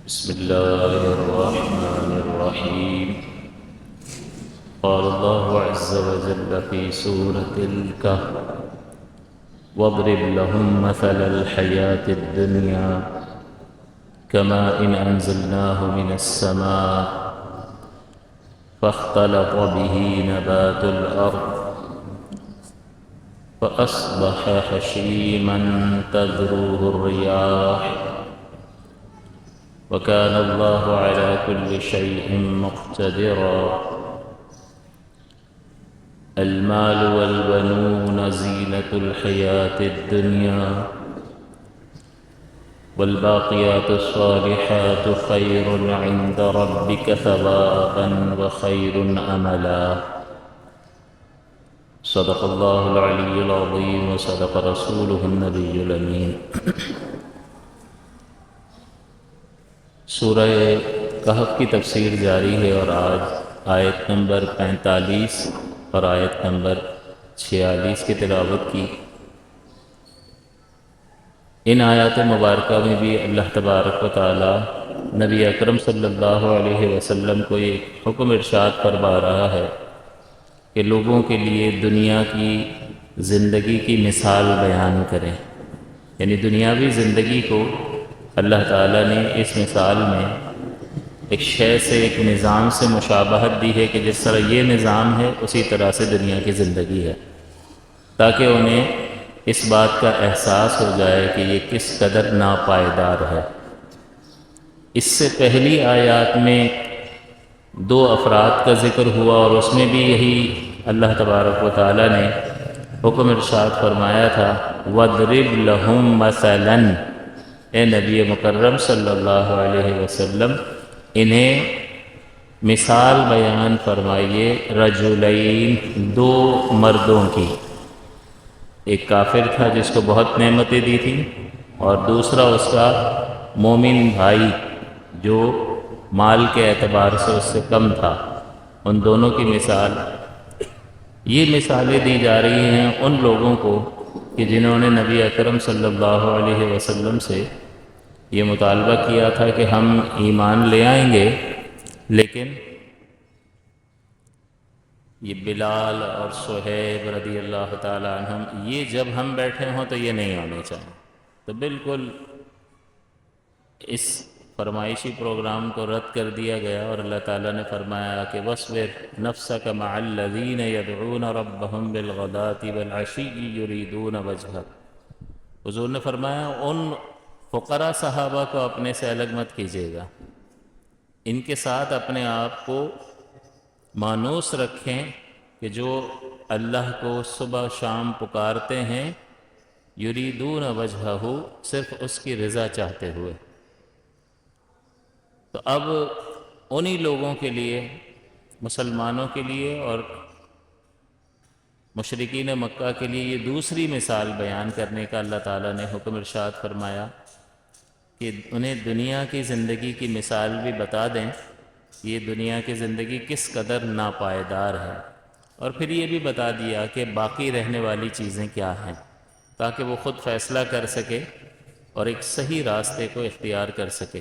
بسم الله الرحمن الرحيم. قال الله عز وجل في سورة الكهف: واضرب لهم مثل الحياة الدنيا كماء إن أنزلناه من السماء فاختلط به نبات الأرض فأصبح هشيما تذروه الرياح وكان الله على كل شيء مقتدرا. المال والبنون زينة الحياة الدنيا والباقيات الصالحات خير عند ربك ثوابا وخير أملا. صدق الله العلي العظيم وصدق رسوله النبي الأمين. سورہ کہف کی تفسیر جاری ہے اور آج آیت نمبر 45 اور آیت نمبر 46 کی تلاوت کی. ان آیات مبارکہ میں بھی اللہ تبارک و تعالی نبی اکرم صلی اللہ علیہ وسلم کو یہ حکم ارشاد فرما رہا ہے کہ لوگوں کے لیے دنیا کی زندگی کی مثال بیان کریں. یعنی دنیاوی زندگی کو اللہ تعالیٰ نے اس مثال میں ایک شے سے، ایک نظام سے مشابہت دی ہے کہ جس طرح یہ نظام ہے اسی طرح سے دنیا کی زندگی ہے، تاکہ انہیں اس بات کا احساس ہو جائے کہ یہ کس قدر ناپائیدار ہے. اس سے پہلی آیات میں دو افراد کا ذکر ہوا اور اس میں بھی یہی اللہ تبارک و تعالیٰ نے حکم ارشاد فرمایا تھا: وَاضْرِبْ لَهُم مَثَلًا، اے نبی مکرم صلی اللہ علیہ وسلم انہیں مثال بیان فرمائیے رجلین، دو مردوں کی. ایک کافر تھا جس کو بہت نعمتیں دی تھیں، اور دوسرا اس کا مومن بھائی جو مال کے اعتبار سے اس سے کم تھا. ان دونوں کی مثال، یہ مثالیں دی جا رہی ہیں ان لوگوں کو کہ جنہوں نے نبی اکرم صلی اللہ علیہ وسلم سے یہ مطالبہ کیا تھا کہ ہم ایمان لے آئیں گے، لیکن یہ بلال اور صہیب رضی اللہ تعالی عنہم یہ جب ہم بیٹھے ہوں تو یہ نہیں ہونے چاہیے. تو بالکل اس فرمائشی پروگرام کو رد کر دیا گیا اور اللہ تعالیٰ نے فرمایا کہ وَاصْبِرْ نَفْسَكَ مَعَ الَّذِينَ يَدْعُونَ رَبَّهُمْ بِالْغَدَاةِ وَالْعَشِيِّ يُرِيدُونَ وَجْهَهُ. حضور نے فرمایا ان فقراء صحابہ کو اپنے سے الگ مت کیجیے گا، ان کے ساتھ اپنے آپ کو مانوس رکھیں کہ جو اللہ کو صبح شام پکارتے ہیں، یریدون وجہہ، صرف اس کی رضا چاہتے ہوئے. تو اب انہی لوگوں کے لیے، مسلمانوں کے لیے اور مشرکین مکہ کے لیے یہ دوسری مثال بیان کرنے کا اللہ تعالیٰ نے حکم ارشاد فرمایا کہ انہیں دنیا کی زندگی کی مثال بھی بتا دیں، یہ دنیا کی زندگی کس قدر ناپائیدار ہے، اور پھر یہ بھی بتا دیا کہ باقی رہنے والی چیزیں کیا ہیں، تاکہ وہ خود فیصلہ کر سکے اور ایک صحیح راستے کو اختیار کر سکے.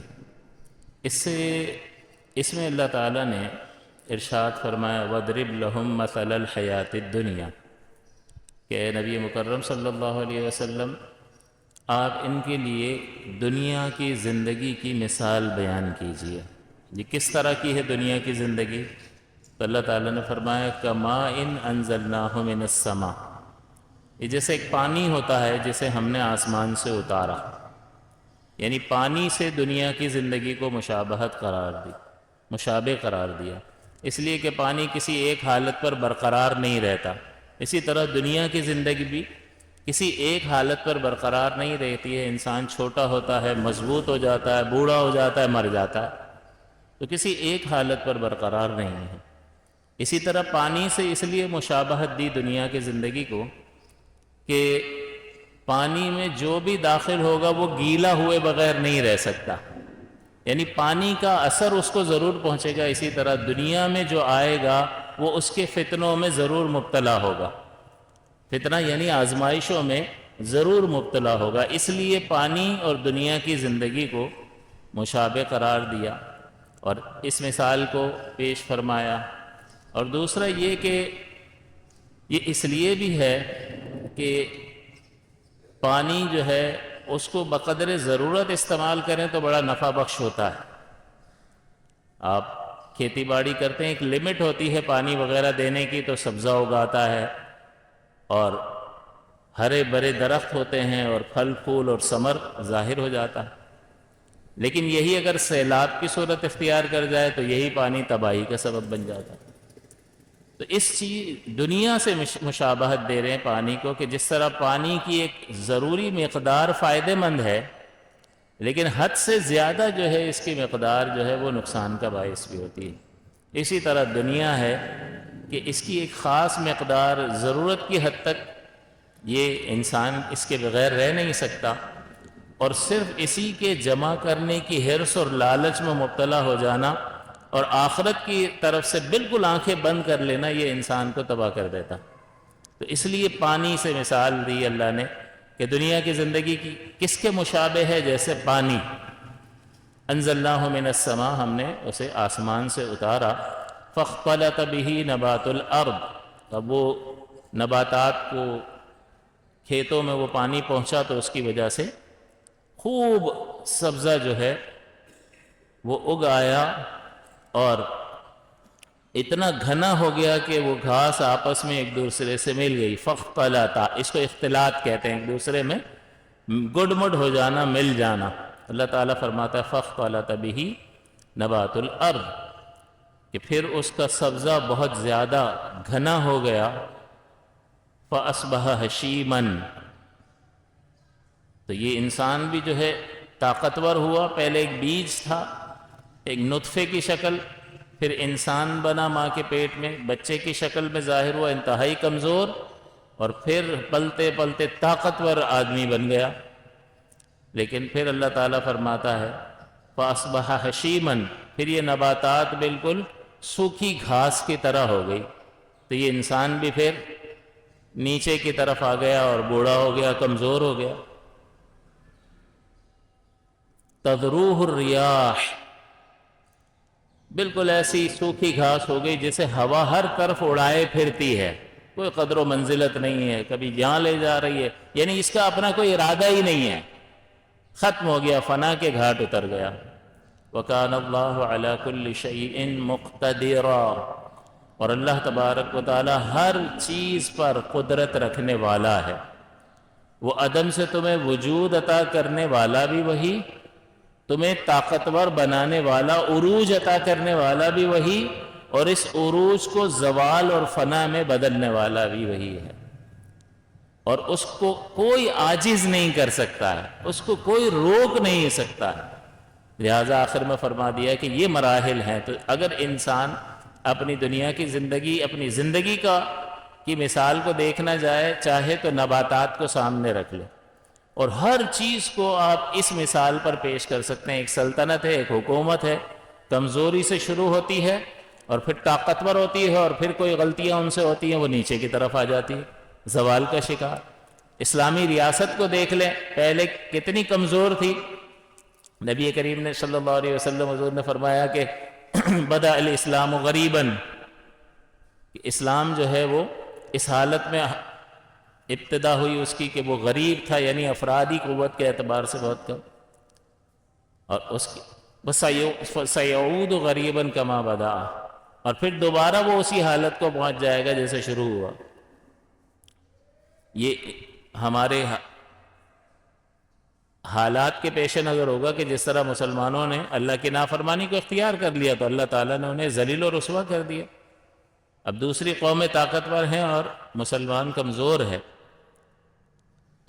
اس میں اللہ تعالیٰ نے ارشاد فرمایا وَاضْرِبْ لَهُم مَثَلَ الْحَيَاةِ الدُّنْيَا، کہ اے نبی مکرم صلی اللہ علیہ وسلم آپ ان کے لیے دنیا کی زندگی کی مثال بیان کیجیے. یہ کس طرح کی ہے دنیا کی زندگی؟ تو اللہ تعالیٰ نے فرمایا کَمَاءٍ أَنزَلْنَاهُ مِنَ السَّمَاءِ، یہ جیسے ایک پانی ہوتا ہے جسے ہم نے آسمان سے اتارا. یعنی پانی سے دنیا کی زندگی کو مشابہت قرار دی، مشابہ قرار دیا، اس لیے کہ پانی کسی ایک حالت پر برقرار نہیں رہتا. اسی طرح دنیا کی زندگی بھی کسی ایک حالت پر برقرار نہیں رہتی ہے. انسان چھوٹا ہوتا ہے، مضبوط ہو جاتا ہے، بوڑھا ہو جاتا ہے، مر جاتا ہے، تو کسی ایک حالت پر برقرار نہیں ہے. اسی طرح پانی سے اس لیے مشابہت دی دنیا کی زندگی کو کہ پانی میں جو بھی داخل ہوگا وہ گیلا ہوئے بغیر نہیں رہ سکتا، یعنی پانی کا اثر اس کو ضرور پہنچے گا. اسی طرح دنیا میں جو آئے گا وہ اس کے فتنوں میں ضرور مبتلا ہوگا. فتنہ یعنی آزمائشوں میں ضرور مبتلا ہوگا. اس لیے پانی اور دنیا کی زندگی کو مشابہ قرار دیا اور اس مثال کو پیش فرمایا۔ اور دوسرا یہ کہ یہ اس لیے بھی ہے کہ پانی جو ہے اس کو بقدر ضرورت استعمال کریں تو بڑا نفع بخش ہوتا ہے۔ آپ کھیتی باڑی کرتے ہیں، ایک لمٹ ہوتی ہے پانی وغیرہ دینے کی، تو سبزہ اگاتا ہے اور ہرے بھرے درخت ہوتے ہیں اور پھل پھول اور ثمر ظاہر ہو جاتا ہے۔ لیکن یہی اگر سیلاب کی صورت اختیار کر جائے تو یہی پانی تباہی کا سبب بن جاتا ہے۔ تو اس چیز دنیا سے مشابہت دے رہے ہیں پانی کو، کہ جس طرح پانی کی ایک ضروری مقدار فائدہ مند ہے، لیکن حد سے زیادہ جو ہے اس کی مقدار جو ہے وہ نقصان کا باعث بھی ہوتی ہے۔ اسی طرح دنیا ہے کہ اس کی ایک خاص مقدار ضرورت کی حد تک یہ انسان اس کے بغیر رہ نہیں سکتا، اور صرف اسی کے جمع کرنے کی حرص اور لالچ میں مبتلا ہو جانا اور آخرت کی طرف سے بالکل آنکھیں بند کر لینا، یہ انسان کو تباہ کر دیتا۔ تو اس لیے پانی سے مثال دی اللہ نے کہ دنیا کی زندگی کی کس کے مشابہ ہے؟ جیسے پانی، انزلناہ من السماء، ہم نے اسے آسمان سے اتارا، فاختلط به نبات الارض، اب وہ نباتات کو کھیتوں میں وہ پانی پہنچا تو اس کی وجہ سے خوب سبزہ جو ہے وہ اگ آیا اور اتنا گھنا ہو گیا کہ وہ گھاس آپس میں ایک دوسرے سے مل گئی۔ فاختلط، اس کو اختلاط کہتے ہیں، ایک دوسرے میں گڈ مڈ ہو جانا، مل جانا۔ اللہ تعالیٰ فرماتا ہے فاختلط به نبات الارض، کہ پھر اس کا سبزہ بہت زیادہ گھنا ہو گیا، فاصبح ہشیما، تو یہ انسان بھی جو ہے طاقتور ہوا۔ پہلے ایک بیج تھا، ایک نطفے کی شکل، پھر انسان بنا ماں کے پیٹ میں، بچے کی شکل میں ظاہر ہوا، انتہائی کمزور، اور پھر پلتے پلتے طاقتور آدمی بن گیا۔ لیکن پھر اللہ تعالیٰ فرماتا ہے فاصبح ہشیما، پھر یہ نباتات بالکل سوکھی گھاس کی طرح ہو گئی، تو یہ انسان بھی پھر نیچے کی طرف آ گیا اور بوڑھا ہو گیا، کمزور ہو گیا۔ تذروہ الریاح، بالکل ایسی سوکھی گھاس ہو گئی جسے ہوا ہر طرف اڑائے پھرتی ہے، کوئی قدر و منزلت نہیں ہے، کبھی یہاں لے جا رہی ہے، یعنی اس کا اپنا کوئی ارادہ ہی نہیں ہے، ختم ہو گیا، فنا کے گھاٹ اتر گیا۔ وَكَانَ اللَّهُ عَلَى كُلِّ شَيْءٍ مُقْتَدِرًا، اور اللہ تبارک و تعالی ہر چیز پر قدرت رکھنے والا ہے۔ وہ عدم سے تمہیں وجود عطا کرنے والا بھی وہی، تمہیں طاقتور بنانے والا، عروج عطا کرنے والا بھی وہی، اور اس عروج کو زوال اور فنا میں بدلنے والا بھی وہی ہے، اور اس کو کوئی عاجز نہیں کر سکتا ہے، اس کو کوئی روک نہیں سکتا ہے۔ لہذا آخر میں فرما دیا کہ یہ مراحل ہیں۔ تو اگر انسان اپنی دنیا کی زندگی، اپنی زندگی کی مثال کو دیکھنا جائے، چاہے تو نباتات کو سامنے رکھ لے، اور ہر چیز کو آپ اس مثال پر پیش کر سکتے ہیں۔ ایک سلطنت ہے، ایک حکومت ہے، کمزوری سے شروع ہوتی ہے اور پھر طاقتور ہوتی ہے، اور پھر کوئی غلطیاں ان سے ہوتی ہیں وہ نیچے کی طرف آ جاتی ہے، زوال کا شکار۔ اسلامی ریاست کو دیکھ لیں، پہلے کتنی کمزور تھی، نبی کریم نے صلی اللہ علیہ وسلم حضور نے فرمایا کہ بدأ الاسلام غریباً، کہ اسلام جو ہے وہ اس حالت میں ابتدا ہوئی اس کی کہ وہ غریب تھا، یعنی افرادی قوت کے اعتبار سے بہت کم، اور اس کی سیعود غریباً کما بدا، اور پھر دوبارہ وہ اسی حالت کو پہنچ جائے گا جیسے شروع ہوا۔ یہ ہمارے حالات کے پیش نظر ہوگا کہ جس طرح مسلمانوں نے اللہ کی نافرمانی کو اختیار کر لیا تو اللہ تعالیٰ نے انہیں ذلیل و رسوا کر دیا۔ اب دوسری قومیں طاقتور ہیں اور مسلمان کمزور ہے،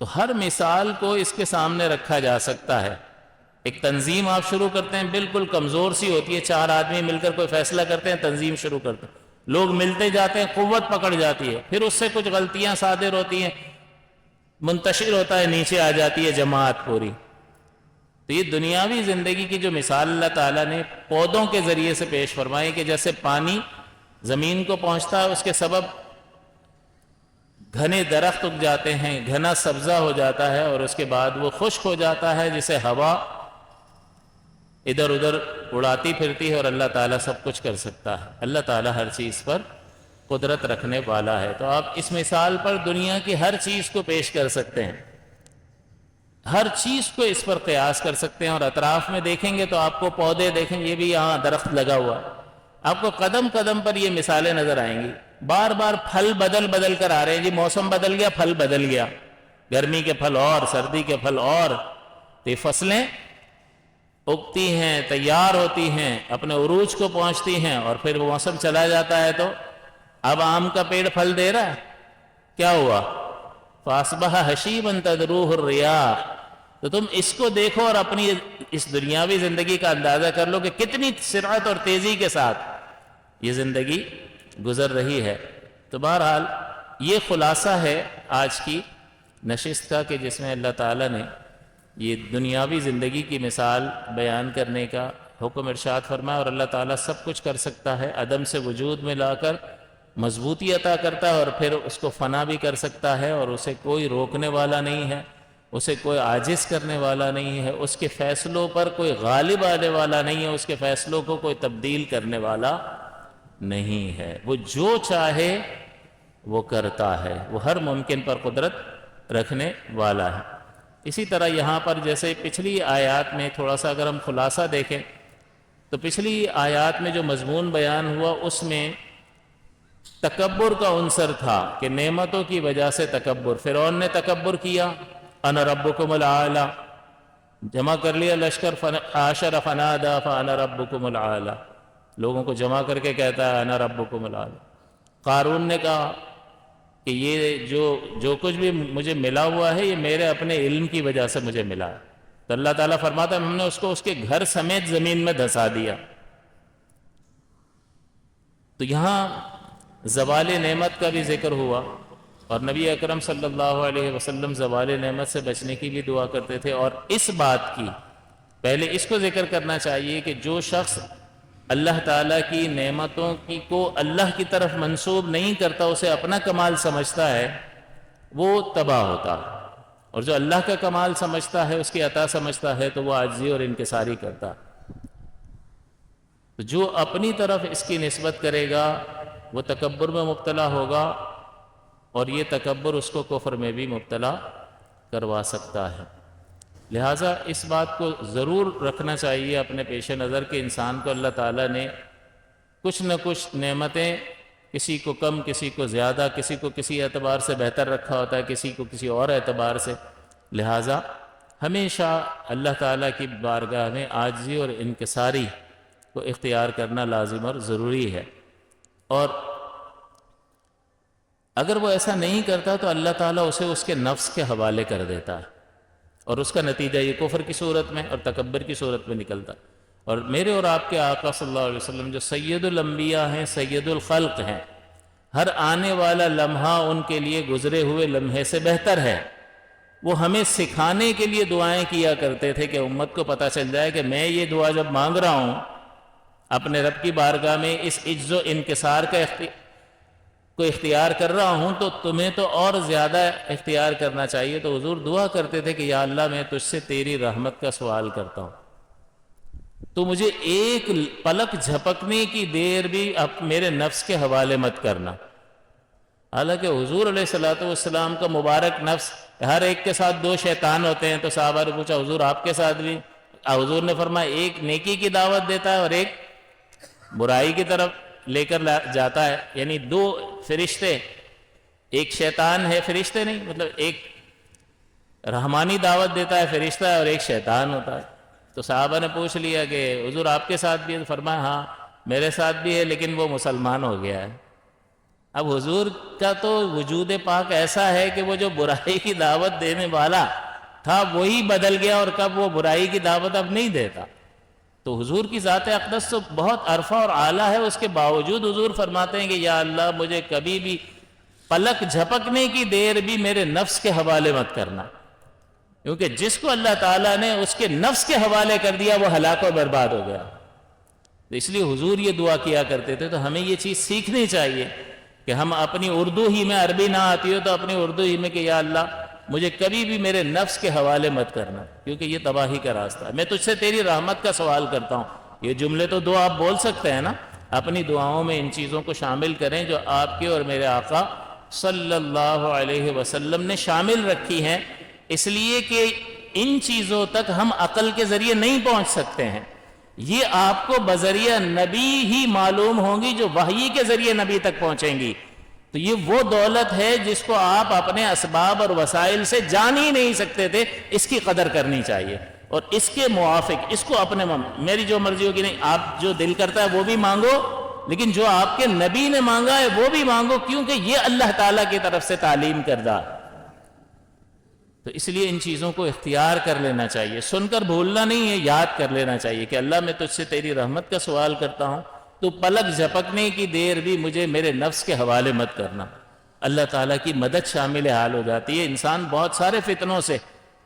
تو ہر مثال کو اس کے سامنے رکھا جا سکتا ہے۔ ایک تنظیم آپ شروع کرتے ہیں، بالکل کمزور سی ہوتی ہے، 4 آدمی مل کر کوئی فیصلہ کرتے ہیں، تنظیم شروع کرتے ہیں، لوگ ملتے جاتے ہیں، قوت پکڑ جاتی ہے، پھر اس سے کچھ غلطیاں صادر ہوتی ہیں، منتشر ہوتا ہے، نیچے آ جاتی ہے جماعت پوری۔ تو یہ دنیاوی زندگی کی جو مثال اللہ تعالیٰ نے پودوں کے ذریعے سے پیش فرمائی کہ جیسے پانی زمین کو پہنچتا ہے، اس کے سبب گھنے درخت اگ جاتے ہیں، گھنا سبزہ ہو جاتا ہے، اور اس کے بعد وہ خشک ہو جاتا ہے، جسے ہوا ادھر ادھر اڑاتی پھرتی ہے، اور اللہ تعالیٰ سب کچھ کر سکتا ہے۔ اللہ تعالیٰ ہر چیز پر قدرت رکھنے والا ہے۔ تو آپ اس مثال پر دنیا کی ہر چیز کو پیش کر سکتے ہیں، ہر چیز کو اس پر قیاس کر سکتے ہیں، اور اطراف میں دیکھیں گے تو آپ کو پودے دیکھیں، یہ بھی یہاں درخت لگا ہوا ہے، آپ کو قدم قدم پر یہ مثالیں نظر آئیں گی۔ بار بار پھل بدل بدل کر آ رہے ہیں، جی موسم بدل گیا، پھل بدل گیا، گرمی کے پھل اور سردی کے پھل اور، تو یہ فصلیں اگتی ہیں، تیار ہوتی ہیں، اپنے عروج کو پہنچتی ہیں، اور پھر وہ موسم چلا جاتا ہے تو اب آم کا پیڑ پھل دے رہا ہے، کیا ہوا؟ فَأَصْبَحَ حَشِيمًا تَذْرُوهُ الرِّيَاحُ۔ تو تم اس کو دیکھو اور اپنی اس دنیاوی زندگی کا اندازہ کر لو کہ کتنی سرعت اور تیزی کے ساتھ یہ زندگی گزر رہی ہے۔ تو بہرحال یہ خلاصہ ہے آج کی نشست کا، کہ جس میں اللہ تعالیٰ نے یہ دنیاوی زندگی کی مثال بیان کرنے کا حکم ارشاد فرمایا، اور اللہ تعالیٰ سب کچھ کر سکتا ہے، عدم سے وجود میں لا کر مضبوطی عطا کرتا ہے، اور پھر اس کو فنا بھی کر سکتا ہے، اور اسے کوئی روکنے والا نہیں ہے، اسے کوئی عاجز کرنے والا نہیں ہے، اس کے فیصلوں پر کوئی غالب آنے والا نہیں ہے، اس کے فیصلوں کو کوئی تبدیل کرنے والا نہیں ہے، وہ جو چاہے وہ کرتا ہے، وہ ہر ممکن پر قدرت رکھنے والا ہے۔ اسی طرح یہاں پر جیسے پچھلی آیات میں تھوڑا سا اگر ہم خلاصہ دیکھیں تو پچھلی آیات میں جو مضمون بیان ہوا اس میں تکبر کا عنصر تھا کہ نعمتوں کی وجہ سے تکبر، فرعون نے تکبر کیا، انا ربکم الاعلی، جمع کر لیا لشکر، حاشر فنادا فانا ربکم الاعلی، لوگوں کو جمع کر کے کہتا ہے انا ربکم الاعلی۔ قارون نے کہا کہ یہ جو کچھ بھی مجھے ملا ہوا ہے یہ میرے اپنے علم کی وجہ سے مجھے ملا ہے، تو اللہ تعالیٰ فرماتا ہے ہم نے اس کو اس کے گھر سمیت زمین میں دھسا دیا۔ تو یہاں زوال نعمت کا بھی ذکر ہوا، اور نبی اکرم صلی اللہ علیہ وسلم زوال نعمت سے بچنے کی بھی دعا کرتے تھے، اور اس بات کی پہلے اس کو ذکر کرنا چاہیے کہ جو شخص اللہ تعالیٰ کی نعمتوں کو اللہ کی طرف منسوب نہیں کرتا، اسے اپنا کمال سمجھتا ہے، وہ تباہ ہوتا ہے، اور جو اللہ کا کمال سمجھتا ہے، اس کی عطا سمجھتا ہے، تو وہ عاجزی اور انکساری کرتا ہے۔ تو جو اپنی طرف اس کی نسبت کرے گا وہ تکبر میں مبتلا ہوگا، اور یہ تکبر اس کو کفر میں بھی مبتلا کروا سکتا ہے۔ لہٰذا اس بات کو ضرور رکھنا چاہیے اپنے پیش نظر کہ انسان کو اللہ تعالیٰ نے کچھ نہ کچھ نعمتیں، کسی کو کم، کسی کو زیادہ، کسی کو کسی اعتبار سے بہتر رکھا ہوتا ہے، کسی کو کسی اور اعتبار سے، لہٰذا ہمیشہ اللہ تعالیٰ کی بارگاہ میں عاجزی اور انکساری کو اختیار کرنا لازم اور ضروری ہے، اور اگر وہ ایسا نہیں کرتا تو اللہ تعالیٰ اسے اس کے نفس کے حوالے کر دیتا ہے، اور اس کا نتیجہ یہ کفر کی صورت میں اور تکبر کی صورت میں نکلتا۔ اور میرے اور آپ کے آقا صلی اللہ علیہ وسلم جو سید الانبیاء ہیں، سید الخلق ہیں، ہر آنے والا لمحہ ان کے لیے گزرے ہوئے لمحے سے بہتر ہے۔ وہ ہمیں سکھانے کے لیے دعائیں کیا کرتے تھے کہ امت کو پتہ چل جائے کہ میں یہ دعا جب مانگ رہا ہوں اپنے رب کی بارگاہ میں اس عجز و انکسار کو اختیار کر رہا ہوں، تو تمہیں تو اور زیادہ اختیار کرنا چاہیے۔ تو حضور دعا کرتے تھے کہ یا اللہ میں تجھ سے تیری رحمت کا سوال کرتا ہوں، تو مجھے ایک پلک جھپکنے کی دیر بھی اب میرے نفس کے حوالے مت کرنا۔ حالانکہ حضور علیہ الصلوۃ والسلام کا مبارک نفس، ہر ایک کے ساتھ دو شیطان ہوتے ہیں، تو صحابہ نے پوچھا حضور آپ کے ساتھ بھی؟ حضور نے فرمایا ایک نیکی کی دعوت دیتا ہے اور ایک برائی کی طرف لے کر جاتا ہے، یعنی دو فرشتے، ایک شیطان ہے، فرشتے نہیں، مطلب ایک رحمانی دعوت دیتا ہے فرشتہ ہے، اور ایک شیطان ہوتا ہے۔ تو صحابہ نے پوچھ لیا کہ حضور آپ کے ساتھ بھی ہے؟ فرمایا ہاں میرے ساتھ بھی ہے، لیکن وہ مسلمان ہو گیا ہے۔ اب حضور کا تو وجود پاک ایسا ہے کہ وہ جو برائی کی دعوت دینے والا تھا وہی بدل گیا، اور کب وہ برائی کی دعوت اب نہیں دیتا۔ تو حضور کی ذات اقدس تو بہت عرفہ اور اعلیٰ ہے، اس کے باوجود حضور فرماتے ہیں کہ یا اللہ مجھے کبھی بھی پلک جھپکنے کی دیر بھی میرے نفس کے حوالے مت کرنا، کیونکہ جس کو اللہ تعالیٰ نے اس کے نفس کے حوالے کر دیا وہ ہلاک و برباد ہو گیا۔ تو اس لیے حضور یہ دعا کیا کرتے تھے۔ تو ہمیں یہ چیز سیکھنی چاہیے کہ ہم اپنی اردو ہی میں، عربی نہ آتی ہو تو اپنی اردو ہی میں کہ یا اللہ مجھے کبھی بھی میرے نفس کے حوالے مت کرنا، کیونکہ یہ تباہی کا راستہ ہے۔ میں تجھ سے تیری رحمت کا سوال کرتا ہوں۔ یہ جملے تو دو آپ بول سکتے ہیں نا، اپنی دعاؤں میں ان چیزوں کو شامل کریں جو آپ کے اور میرے آقا صلی اللہ علیہ وسلم نے شامل رکھی ہیں، اس لیے کہ ان چیزوں تک ہم عقل کے ذریعے نہیں پہنچ سکتے ہیں، یہ آپ کو بذریعہ نبی ہی معلوم ہوں گی جو وحی کے ذریعے نبی تک پہنچیں گی۔ تو یہ وہ دولت ہے جس کو آپ اپنے اسباب اور وسائل سے جان ہی نہیں سکتے تھے، اس کی قدر کرنی چاہیے، اور اس کے موافق اس کو اپنے میری جو مرضی ہوگی نہیں، آپ جو دل کرتا ہے وہ بھی مانگو، لیکن جو آپ کے نبی نے مانگا ہے وہ بھی مانگو، کیونکہ یہ اللہ تعالیٰ کی طرف سے تعلیم کردہ۔ تو اس لیے ان چیزوں کو اختیار کر لینا چاہیے، سن کر بھولنا نہیں ہے، یاد کر لینا چاہیے کہ اللہ میں تجھ سے تیری رحمت کا سوال کرتا ہوں، تو پلک جھپکنے کی دیر بھی مجھے میرے نفس کے حوالے مت کرنا۔ اللہ تعالیٰ کی مدد شامل حال ہو جاتی ہے، انسان بہت سارے فتنوں سے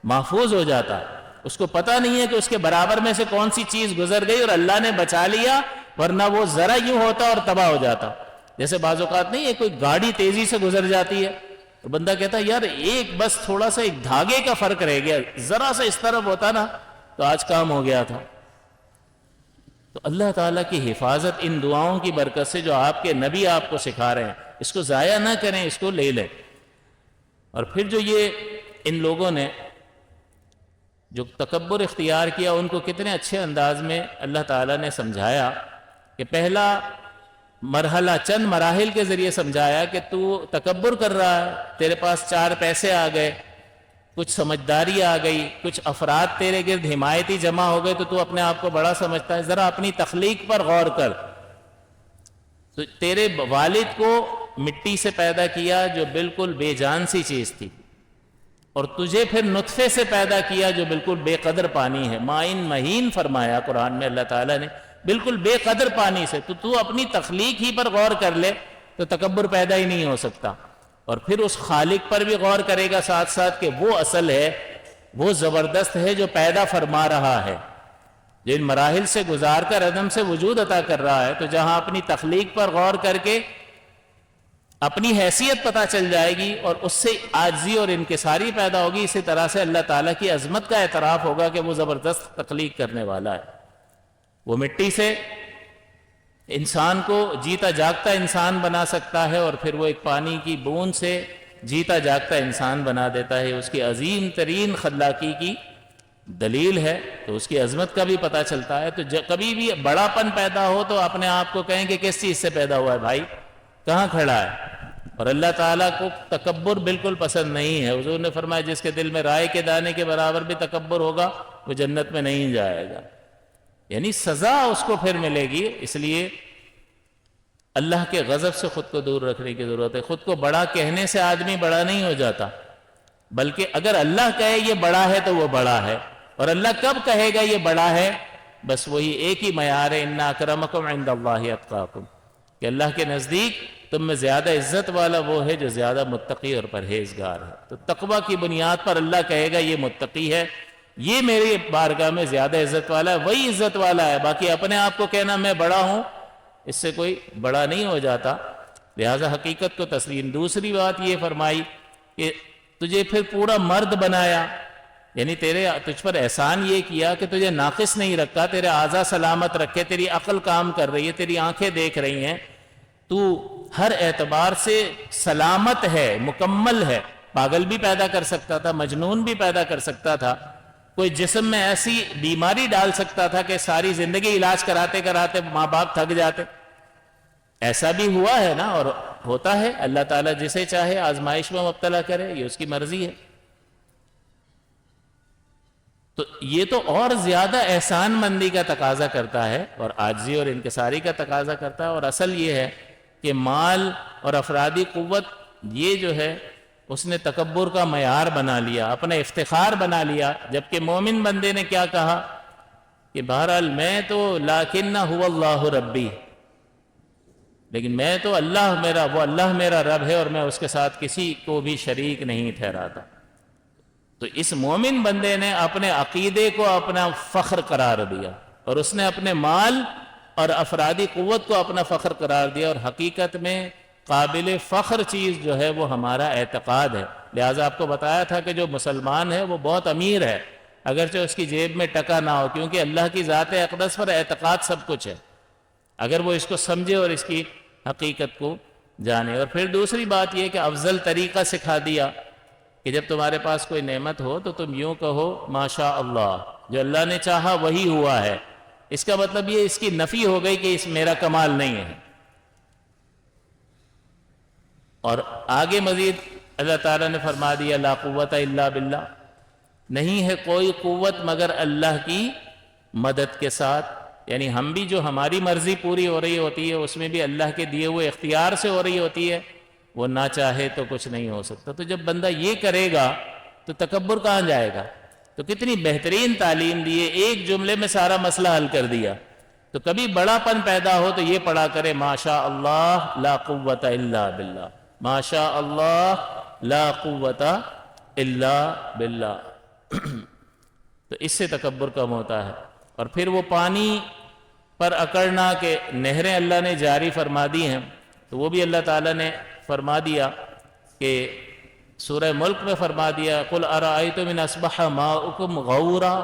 محفوظ ہو جاتا ہے، اس کو پتہ نہیں ہے کہ اس کے برابر میں سے کون سی چیز گزر گئی اور اللہ نے بچا لیا، ورنہ وہ ذرا یوں ہوتا اور تباہ ہو جاتا۔ جیسے بعض اوقات نہیں ہے، کوئی گاڑی تیزی سے گزر جاتی ہے تو بندہ کہتا ہے یار ایک بس تھوڑا سا ایک دھاگے کا فرق رہ گیا، ذرا سا اس طرف ہوتا نا تو آج کام ہو گیا تھا۔ تو اللہ تعالیٰ کی حفاظت ان دعاؤں کی برکت سے جو آپ کے نبی آپ کو سکھا رہے ہیں، اس کو ضائع نہ کریں، اس کو لے لیں۔ اور پھر جو یہ ان لوگوں نے جو تکبر اختیار کیا، ان کو کتنے اچھے انداز میں اللہ تعالیٰ نے سمجھایا کہ پہلا مرحلہ چند مراحل کے ذریعے سمجھایا کہ تو تکبر کر رہا ہے، تیرے پاس 4 پیسے آ گئے، کچھ سمجھداری آ گئی، کچھ افراد تیرے گرد حمایتی جمع ہو گئے تو اپنے آپ کو بڑا سمجھتا ہے۔ ذرا اپنی تخلیق پر غور کر، تو تیرے والد کو مٹی سے پیدا کیا جو بالکل بے جان سی چیز تھی، اور تجھے پھر نطفے سے پیدا کیا جو بالکل بے قدر پانی ہے، مائن مہین فرمایا قرآن میں اللہ تعالیٰ نے، بالکل بے قدر پانی سے۔ تو اپنی تخلیق ہی پر غور کر لے تو تکبر پیدا ہی نہیں ہو سکتا، اور پھر اس خالق پر بھی غور کرے گا ساتھ ساتھ کہ وہ اصل ہے، وہ زبردست ہے جو پیدا فرما رہا ہے، جن مراحل سے گزار کر عدم سے وجود عطا کر رہا ہے۔ تو جہاں اپنی تخلیق پر غور کر کے اپنی حیثیت پتہ چل جائے گی اور اس سے عاجزی اور انکساری پیدا ہوگی، اسی طرح سے اللہ تعالیٰ کی عظمت کا اعتراف ہوگا کہ وہ زبردست تخلیق کرنے والا ہے۔ وہ مٹی سے انسان کو جیتا جاگتا انسان بنا سکتا ہے، اور پھر وہ ایک پانی کی بوند سے جیتا جاگتا انسان بنا دیتا ہے، اس کی عظیم ترین خلاقی کی دلیل ہے، تو اس کی عظمت کا بھی پتہ چلتا ہے۔ تو کبھی بھی بڑا پن پیدا ہو تو اپنے آپ کو کہیں کہ کس چیز سے پیدا ہوا ہے بھائی، کہاں کھڑا ہے؟ اور اللہ تعالیٰ کو تکبر بالکل پسند نہیں ہے۔ حضور نے فرمایا جس کے دل میں رائے کے دانے کے برابر بھی تکبر ہوگا وہ جنت میں نہیں جائے گا، یعنی سزا اس کو پھر ملے گی۔ اس لیے اللہ کے غضب سے خود کو دور رکھنے کی ضرورت ہے۔ خود کو بڑا کہنے سے آدمی بڑا نہیں ہو جاتا، بلکہ اگر اللہ کہے یہ بڑا ہے تو وہ بڑا ہے، اور اللہ کب کہے گا یہ بڑا ہے، بس وہی ایک ہی معیار ہے، ان اکرمکم عند اللہ اتقاکم، کہ اللہ کے نزدیک تم میں زیادہ عزت والا وہ ہے جو زیادہ متقی اور پرہیزگار ہے۔ تو تقوی کی بنیاد پر اللہ کہے گا یہ متقی ہے، یہ میری بارگاہ میں زیادہ عزت والا ہے، وہی عزت والا ہے۔ باقی اپنے آپ کو کہنا میں بڑا ہوں، اس سے کوئی بڑا نہیں ہو جاتا، لہذا حقیقت کو تسلیم۔ دوسری بات یہ فرمائی کہ تجھے پھر پورا مرد بنایا، یعنی تجھ پر احسان یہ کیا کہ تجھے ناقص نہیں رکھا، تیرے اعضاء سلامت رکھے، تیری عقل کام کر رہی ہے، تیری آنکھیں دیکھ رہی ہیں، تو ہر اعتبار سے سلامت ہے، مکمل ہے۔ پاگل بھی پیدا کر سکتا تھا، مجنون بھی پیدا کر سکتا تھا، کوئی جسم میں ایسی بیماری ڈال سکتا تھا کہ ساری زندگی علاج کراتے کراتے ماں باپ تھک جاتے۔ ایسا بھی ہوا ہے نا، اور ہوتا ہے۔ اللہ تعالیٰ جسے چاہے آزمائش میں مبتلا کرے، یہ اس کی مرضی ہے۔ تو یہ تو اور زیادہ احسان مندی کا تقاضا کرتا ہے، اور عاجزی اور انکساری کا تقاضا کرتا ہے۔ اور اصل یہ ہے کہ مال اور افرادی قوت یہ جو ہے اس نے تکبر کا معیار بنا لیا، اپنا افتخار بنا لیا، جبکہ مومن بندے نے کیا کہا کہ بہرحال میں تو لیکن هو اللہ ربی، لیکن میں تو اللہ میرا رب ہے، اور میں اس کے ساتھ کسی کو بھی شریک نہیں ٹھہراتا۔ تو اس مومن بندے نے اپنے عقیدے کو اپنا فخر قرار دیا، اور اس نے اپنے مال اور افرادی قوت کو اپنا فخر قرار دیا۔ اور حقیقت میں قابل فخر چیز جو ہے وہ ہمارا اعتقاد ہے۔ لہٰذا آپ کو بتایا تھا کہ جو مسلمان ہے وہ بہت امیر ہے، اگرچہ اس کی جیب میں ٹکا نہ ہو، کیونکہ اللہ کی ذات اقدس پر اعتقاد سب کچھ ہے، اگر وہ اس کو سمجھے اور اس کی حقیقت کو جانے۔ اور پھر دوسری بات یہ کہ افضل طریقہ سکھا دیا کہ جب تمہارے پاس کوئی نعمت ہو تو تم یوں کہو ماشاء اللہ، جو اللہ نے چاہا وہی ہوا ہے۔ اس کا مطلب یہ اس کی نفی ہو گئی کہ اس میرا کمال نہیں ہے۔ اور آگے مزید اللہ تعالیٰ نے فرما دیا لا قوت الا باللہ، نہیں ہے کوئی قوت مگر اللہ کی مدد کے ساتھ، یعنی ہم بھی جو ہماری مرضی پوری ہو رہی ہوتی ہے اس میں بھی اللہ کے دیے ہوئے اختیار سے ہو رہی ہوتی ہے، وہ نہ چاہے تو کچھ نہیں ہو سکتا۔ تو جب بندہ یہ کرے گا تو تکبر کہاں جائے گا؟ تو کتنی بہترین تعلیم دی ہے، ایک جملے میں سارا مسئلہ حل کر دیا۔ تو کبھی بڑا پن پیدا ہو تو یہ پڑھا کرے ماشاء اللہ لا قوت الا باللہ، ماشاء اللہ لا قوت الا باللہ۔ تو اس سے تکبر کم ہوتا ہے۔ اور پھر وہ پانی پر اکڑنا کہ نہریں اللہ نے جاری فرما دی ہیں، تو وہ بھی اللہ تعالیٰ نے فرما دیا کہ سورہ ملک میں فرما دیا قل ارأیتم ان اصبح ماؤکم غورا،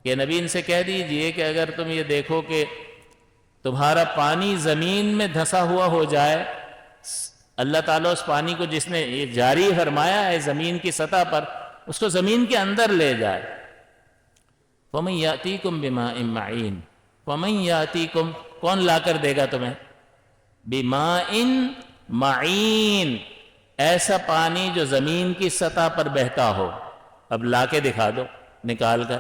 کہ نبی ان سے کہہ دیجئے کہ اگر تم یہ دیکھو کہ تمہارا پانی زمین میں دھسا ہوا ہو جائے، اللہ تعالیٰ اس پانی کو جس نے یہ جاری فرمایا ہے زمین کی سطح پر، اس کو زمین کے اندر لے جائے، فَمَن يَأْتِيكُم بِمَاءٍ مَّعِينٍ، فَمَن يَأْتِيكُم کون لا کر دے گا تمہیں، بِمَاءٍ مَّعِين ایسا پانی جو زمین کی سطح پر بہتا ہو۔ اب لا کے دکھا دو نکال کر۔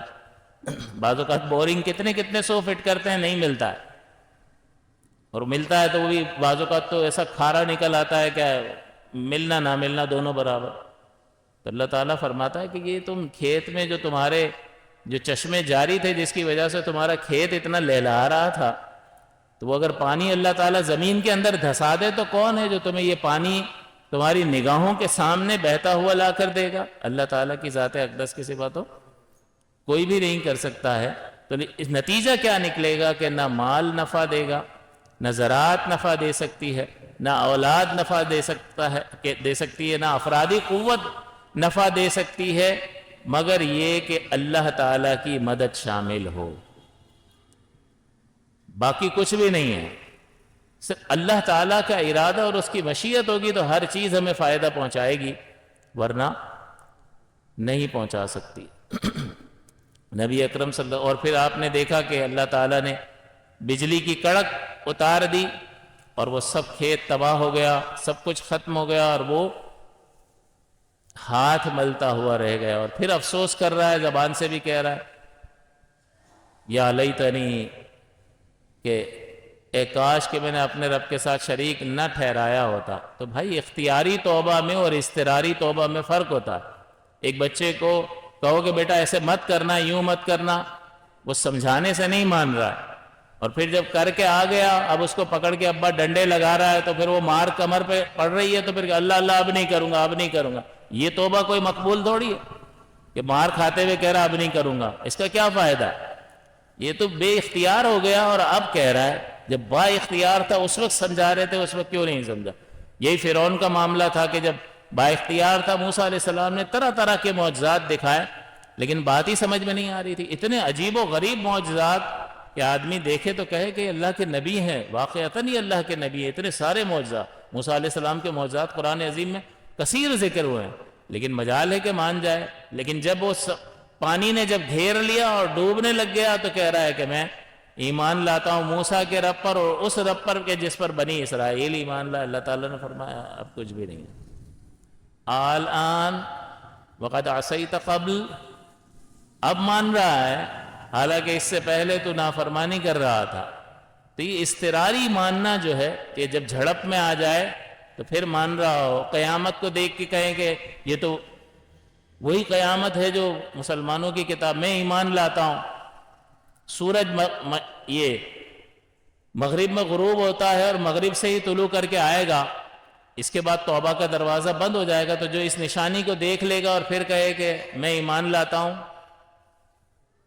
بعض اوقات بورنگ کتنے کتنے 100 فٹ کرتے ہیں، نہیں ملتا ہے، اور ملتا ہے تو وہ بھی بعض اوقات تو ایسا کھارا نکل آتا ہے کہ ملنا نہ ملنا دونوں برابر۔ تو اللہ تعالیٰ فرماتا ہے کہ یہ تم کھیت میں جو تمہارے جو چشمے جاری تھے جس کی وجہ سے تمہارا کھیت اتنا لہلہا رہا تھا، تو وہ اگر پانی اللہ تعالیٰ زمین کے اندر دھسا دے تو کون ہے جو تمہیں یہ پانی تمہاری نگاہوں کے سامنے بہتا ہوا لا کر دے گا؟ اللہ تعالیٰ کی ذات اقدس کی صفات تو کوئی بھی نہیں کر سکتا ہے۔ تو اس نتیجہ کیا نکلے گا کہ نہ مال نفع دے گا، نہ زراعت نفع دے سکتی ہے، نہ اولاد نفع دے سکتی ہے، نہ افرادی قوت نفع دے سکتی ہے، مگر یہ کہ اللہ تعالیٰ کی مدد شامل ہو، باقی کچھ بھی نہیں ہے۔ صرف اللہ تعالیٰ کا ارادہ اور اس کی مشیت ہوگی تو ہر چیز ہمیں فائدہ پہنچائے گی، ورنہ نہیں پہنچا سکتی۔ نبی اکرم صلی اللہ، اور پھر آپ نے دیکھا کہ اللہ تعالیٰ نے بجلی کی کڑک اتار دی اور وہ سب کھیت تباہ ہو گیا، سب کچھ ختم ہو گیا، اور وہ ہاتھ ملتا ہوا رہ گیا، اور پھر افسوس کر رہا ہے، زبان سے بھی کہہ رہا ہے یا لیتنی، کہ اے کاش کہ میں نے اپنے رب کے ساتھ شریک نہ ٹھہرایا ہوتا۔ تو بھائی اختیاری توبہ میں اور اضطراری توبہ میں فرق ہوتا ہے۔ ایک بچے کو کہو کہ بیٹا ایسے مت کرنا، یوں مت کرنا، وہ سمجھانے سے نہیں مان رہا ہے، اور پھر جب کر کے آ گیا اب اس کو پکڑ کے ابا ڈنڈے لگا رہا ہے تو پھر وہ مار کمر پہ پڑ رہی ہے تو پھر اللہ اللہ اب نہیں کروں گا، اب نہیں کروں گا۔ یہ توبہ کوئی مقبول تھوڑی ہے کہ مار کھاتے ہوئے کہہ رہا اب نہیں کروں گا، اس کا کیا فائدہ ہے؟ یہ تو بے اختیار ہو گیا اور اب کہہ رہا ہے، جب با اختیار تھا اس وقت سمجھا رہے تھے، اس وقت کیوں نہیں سمجھا؟ یہی فرعون کا معاملہ تھا کہ جب با اختیار تھا موسیٰ علیہ السلام نے طرح طرح کے معجزات دکھائے، لیکن بات ہی سمجھ میں نہیں آ رہی تھی۔ اتنے عجیب و غریب معجزات کہ آدمی دیکھے تو کہے کہ اللہ کے نبی ہیں، واقعتاً ہی اللہ کے نبی ہیں۔ اتنے سارے معجزات، موسیٰ علیہ السلام کے معجزات قرآن عظیم میں کثیر ذکر ہوئے ہیں، لیکن مجال ہے کہ مان جائے۔ لیکن جب وہ پانی نے جب گھیر لیا اور ڈوبنے لگ گیا تو کہہ رہا ہے کہ میں ایمان لاتا ہوں موسیٰ کے رب پر اور اس رب پر کہ جس پر بنی اسرائیل ایمان لائے۔ اللہ تعالیٰ نے فرمایا اب کچھ بھی نہیں ہے۔ الآن وقد عصیت قبل، اب مان رہا ہے حالانکہ اس سے پہلے تو نافرمانی کر رہا تھا۔ تو یہ اضطراری ماننا جو ہے کہ جب جھڑپ میں آ جائے تو پھر مان رہا ہو، قیامت کو دیکھ کے کہیں کہ یہ تو وہی قیامت ہے جو مسلمانوں کی کتاب میں ایمان لاتا ہوں، سورج یہ مغرب میں غروب ہوتا ہے اور مغرب سے ہی طلوع کر کے آئے گا، اس کے بعد توبہ کا دروازہ بند ہو جائے گا۔ تو جو اس نشانی کو دیکھ لے گا اور پھر کہے کہ میں ایمان لاتا ہوں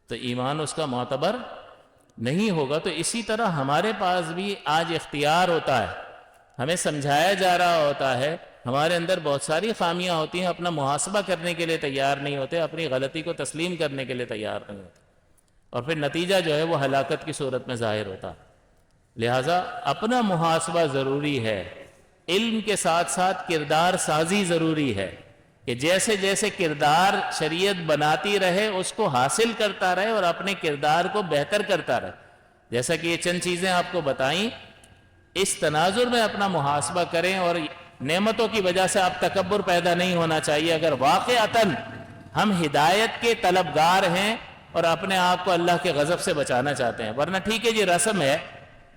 تو ایمان اس کا معتبر نہیں ہوگا۔ تو اسی طرح ہمارے پاس بھی آج اختیار ہوتا ہے، ہمیں سمجھایا جا رہا ہوتا ہے ہمارے اندر بہت ساری خامیاں ہوتی ہیں، اپنا محاسبہ کرنے کے لیے تیار نہیں ہوتے، اپنی غلطی کو تسلیم کرنے کے لیے تیار نہیں ہوتے، اور پھر نتیجہ جو ہے وہ ہلاکت کی صورت میں ظاہر ہوتا۔ لہٰذا اپنا محاسبہ ضروری ہے، علم کے ساتھ ساتھ کردار سازی ضروری ہے، کہ جیسے جیسے کردار شریعت بناتی رہے اس کو حاصل کرتا رہے اور اپنے کردار کو بہتر کرتا رہے۔ جیسا کہ یہ چند چیزیں آپ کو بتائیں، اس تناظر میں اپنا محاسبہ کریں، اور نعمتوں کی وجہ سے آپ تکبر پیدا نہیں ہونا چاہیے۔ اگر واقعتاً ہم ہدایت کے طلبگار ہیں اور اپنے آپ کو اللہ کے غضب سے بچانا چاہتے ہیں، ورنہ ٹھیک ہے جی رسم ہے،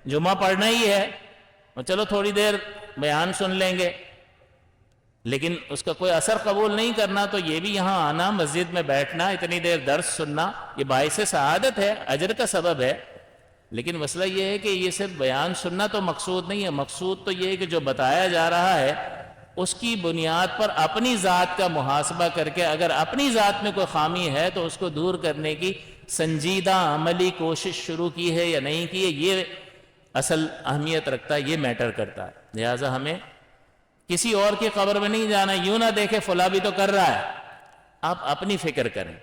جمعہ پڑھنا ہی ہے اور چلو تھوڑی دیر بیان سن لیں گے، لیکن اس کا کوئی اثر قبول نہیں کرنا، تو یہ بھی یہاں آنا، مسجد میں بیٹھنا، اتنی دیر درس سننا، یہ باعث سعادت ہے، اجر کا سبب ہے، لیکن مسئلہ یہ ہے کہ یہ صرف بیان سننا تو مقصود نہیں ہے۔ مقصود تو یہ ہے کہ جو بتایا جا رہا ہے اس کی بنیاد پر اپنی ذات کا محاسبہ کر کے اگر اپنی ذات میں کوئی خامی ہے تو اس کو دور کرنے کی سنجیدہ عملی کوشش شروع کی ہے یا نہیں کی ہے، یہ اصل اہمیت رکھتا ہے، یہ میٹر کرتا ہے۔ لہٰذا ہمیں کسی اور کی قبر میں نہیں جانا، یوں نہ دیکھے فلاں بھی تو کر رہا ہے، آپ اپنی فکر کریں،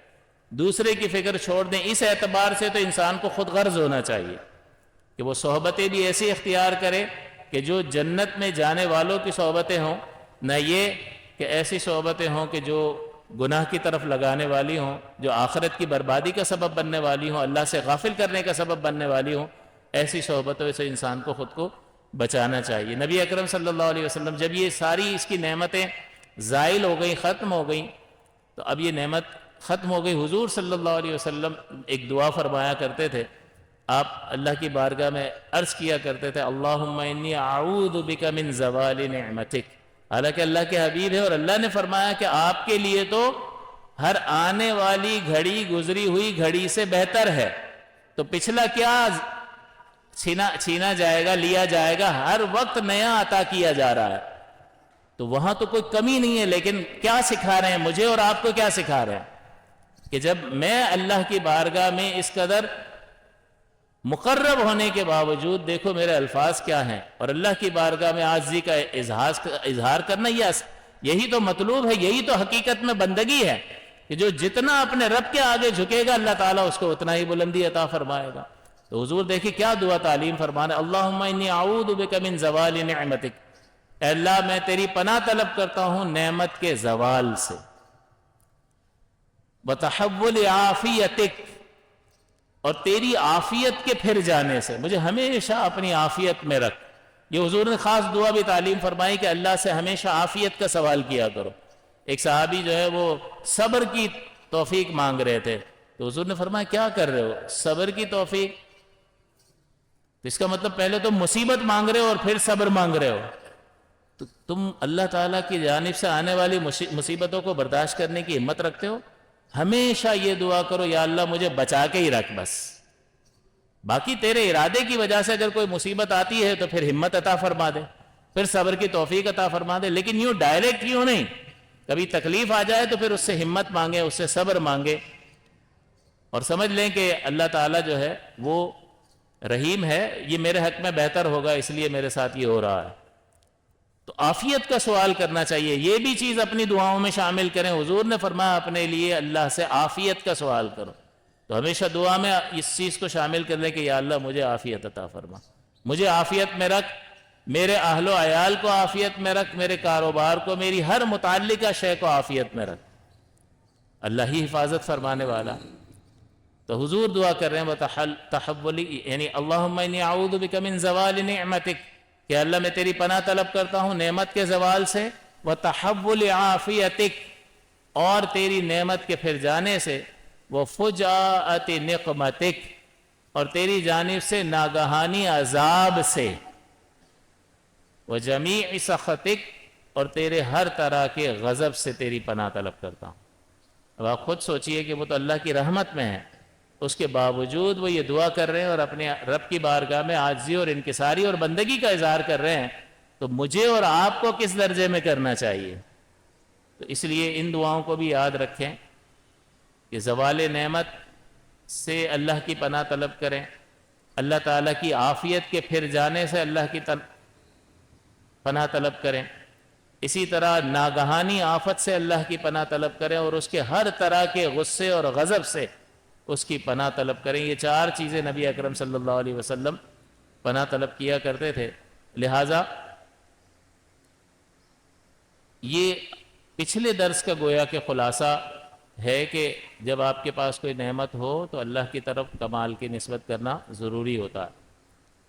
دوسرے کی فکر چھوڑ دیں۔ اس اعتبار سے تو انسان کو خود غرض ہونا چاہیے کہ وہ صحبتیں بھی ایسی اختیار کرے کہ جو جنت میں جانے والوں کی صحبتیں ہوں، نہ یہ کہ ایسی صحبتیں ہوں کہ جو گناہ کی طرف لگانے والی ہوں، جو آخرت کی بربادی کا سبب بننے والی ہوں، اللہ سے غافل کرنے کا سبب بننے والی ہوں۔ ایسی صحبتوں سے انسان کو خود کو بچانا چاہیے۔ نبی اکرم صلی اللہ علیہ وسلم جب یہ ساری اس کی نعمتیں زائل ہو گئیں، ختم ہو گئیں، تو اب یہ نعمت ختم ہو گئی، حضور صلی اللہ علیہ وسلم ایک دعا فرمایا کرتے تھے، آپ اللہ کی بارگاہ میں عرض کیا کرتے تھے، اللہم انی اعوذ بک من زوال نعمتک۔ حالانکہ اللہ کے حبیب ہے اور اللہ نے فرمایا کہ آپ کے لیے تو ہر آنے والی گھڑی گزری ہوئی گھڑی سے بہتر ہے، تو پچھلا کیا چھینا جائے گا، لیا جائے گا، ہر وقت نیا عطا کیا جا رہا ہے، تو وہاں تو کوئی کمی نہیں ہے۔ لیکن کیا سکھا رہے ہیں مجھے اور آپ کو، کیا سکھا رہے ہیں کہ جب میں اللہ کی بارگاہ میں اس قدر مقرب ہونے کے باوجود، دیکھو میرے الفاظ کیا ہیں، اور اللہ کی بارگاہ میں عاجزی کا اظہار کرنا، یہی تو مطلوب ہے، یہی تو حقیقت میں بندگی ہے کہ جو جتنا اپنے رب کے آگے جھکے گا اللہ تعالیٰ اس کو اتنا ہی بلندی عطا فرمائے گا۔ تو حضور دیکھیں کیا دعا تعلیم فرمانا، اللہم انی اعوذ بک من زوال نعمتک، اے اللہ میں تیری پناہ طلب کرتا ہوں نعمت کے زوال سے، وتحول عافیتک، اور تیری عافیت کے پھر جانے سے، مجھے ہمیشہ اپنی عافیت میں رکھ۔ یہ حضور نے خاص دعا بھی تعلیم فرمائی کہ اللہ سے ہمیشہ عافیت کا سوال کیا کرو۔ ایک صحابی جو ہے وہ صبر کی توفیق مانگ رہے تھے، تو حضور نے فرمایا کیا کر رہے ہو، صبر کی توفیق؟ تو اس کا مطلب پہلے تم مصیبت مانگ رہے ہو اور پھر صبر مانگ رہے ہو، تو تم اللہ تعالیٰ کی جانب سے آنے والی مصیبتوں کو برداشت کرنے کی ہمت رکھتے ہو؟ ہمیشہ یہ دعا کرو، یا اللہ مجھے بچا کے ہی رکھ بس، باقی تیرے ارادے کی وجہ سے اگر کوئی مصیبت آتی ہے تو پھر ہمت عطا فرما دے، پھر صبر کی توفیق عطا فرما دے، لیکن یوں ڈائریکٹ یوں نہیں، کبھی تکلیف آ جائے تو پھر اس سے ہمت مانگے، اس سے صبر مانگے، اور سمجھ لیں کہ اللہ تعالیٰ جو ہے وہ رحیم ہے، یہ میرے حق میں بہتر ہوگا اس لیے میرے ساتھ یہ ہو رہا ہے۔ تو عافیت کا سوال کرنا چاہیے، یہ بھی چیز اپنی دعاؤں میں شامل کریں۔ حضور نے فرمایا اپنے لیے اللہ سے عافیت کا سوال کرو، تو ہمیشہ دعا میں اس چیز کو شامل کر لیں کہ یا اللہ مجھے عافیت عطا فرما، مجھے عافیت میں رکھ، میرے اہل و عیال کو عافیت میں رکھ، میرے کاروبار کو، میری ہر متعلقہ شے کو عافیت میں رکھ، اللہ ہی حفاظت فرمانے والا۔ تو حضور دعا کر رہے ہیں تحولی، یعنی اللہم انی اعوذ بک من زوال نعمتک، کہ اللہ میں تیری پناہ طلب کرتا ہوں نعمت کے زوال سے، وتحول عافیتک، اور تیری نعمت کے پھر جانے سے، وفجاءت نقمتک، اور تیری جانب سے ناگہانی عذاب سے، وجمیع سخطک، اور تیرے ہر طرح کے غضب سے تیری پناہ طلب کرتا ہوں۔ اب آپ خود سوچئے کہ وہ تو اللہ کی رحمت میں ہے، اس کے باوجود وہ یہ دعا کر رہے ہیں اور اپنے رب کی بارگاہ میں عاجزی اور انکساری اور بندگی کا اظہار کر رہے ہیں، تو مجھے اور آپ کو کس درجے میں کرنا چاہیے؟ تو اس لیے ان دعاؤں کو بھی یاد رکھیں کہ زوال نعمت سے اللہ کی پناہ طلب کریں، اللہ تعالیٰ کی عافیت کے پھر جانے سے اللہ کی پناہ طلب کریں، اسی طرح ناگہانی آفت سے اللہ کی پناہ طلب کریں اور اس کے ہر طرح کے غصے اور غضب سے اس کی پناہ طلب کریں۔ یہ چار چیزیں نبی اکرم صلی اللہ علیہ وسلم پناہ طلب کیا کرتے تھے۔ لہٰذا یہ پچھلے درس کا گویا کہ خلاصہ ہے کہ جب آپ کے پاس کوئی نعمت ہو تو اللہ کی طرف کمال کی نسبت کرنا ضروری ہوتا ہے۔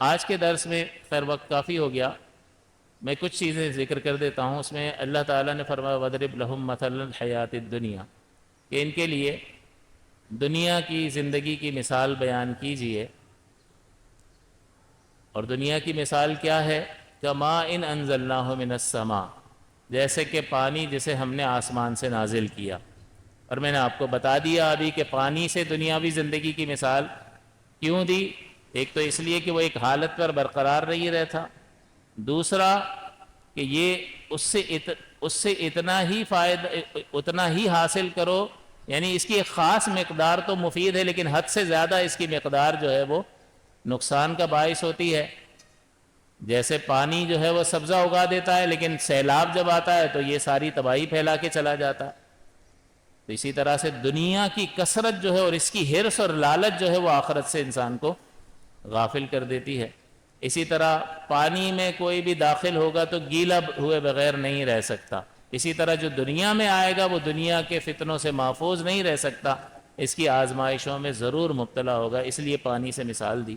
آج کے درس میں خیر وقت کافی ہو گیا، میں کچھ چیزیں ذکر کر دیتا ہوں۔ اس میں اللہ تعالیٰ نے فرمایا وَضْرِبْ لَهُم مَثَلَ الْحَيَاةِ الدُّنْيَا، کہ ان کے لیے دنیا کی زندگی کی مثال بیان کیجئے۔ اور دنیا کی مثال کیا ہے؟ كَمَاءٍ أَنزَلْنَاهُ مِنَ السَّمَاءِ، جیسے کہ پانی جسے ہم نے آسمان سے نازل کیا۔ اور میں نے آپ کو بتا دیا ابھی کہ پانی سے دنیاوی زندگی کی مثال کیوں دی؟ ایک تو اس لیے کہ وہ ایک حالت پر برقرار نہیں رہتا، دوسرا کہ یہ اس سے اتنا ہی حاصل کرو، یعنی اس کی ایک خاص مقدار تو مفید ہے لیکن حد سے زیادہ اس کی مقدار جو ہے وہ نقصان کا باعث ہوتی ہے۔ جیسے پانی جو ہے وہ سبزہ اگا دیتا ہے لیکن سیلاب جب آتا ہے تو یہ ساری تباہی پھیلا کے چلا جاتا ہے۔ تو اسی طرح سے دنیا کی کثرت جو ہے اور اس کی حرص اور لالچ جو ہے وہ آخرت سے انسان کو غافل کر دیتی ہے۔ اسی طرح پانی میں کوئی بھی داخل ہوگا تو گیلا ہوئے بغیر نہیں رہ سکتا، اسی طرح جو دنیا میں آئے گا وہ دنیا کے فتنوں سے محفوظ نہیں رہ سکتا، اس کی آزمائشوں میں ضرور مبتلا ہوگا، اس لیے پانی سے مثال دی۔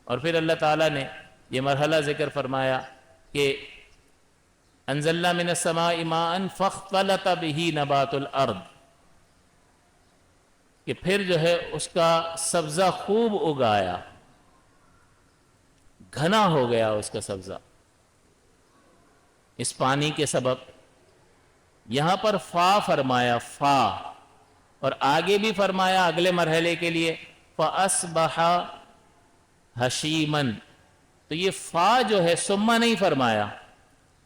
اور پھر اللہ تعالیٰ نے یہ مرحلہ ذکر فرمایا کہ انزلنا من السماء ماء فاختلط به نبات الارض، کہ پھر جو ہے اس کا سبزہ خوب اگایا، گھنا ہو گیا اس کا سبزہ اس پانی کے سبب۔ یہاں پر فا فرمایا، فا، اور آگے بھی فرمایا اگلے مرحلے کے لیے فَأَصْبَحَ حَشِيمًا، تو یہ فا جو ہے ثم نہیں فرمایا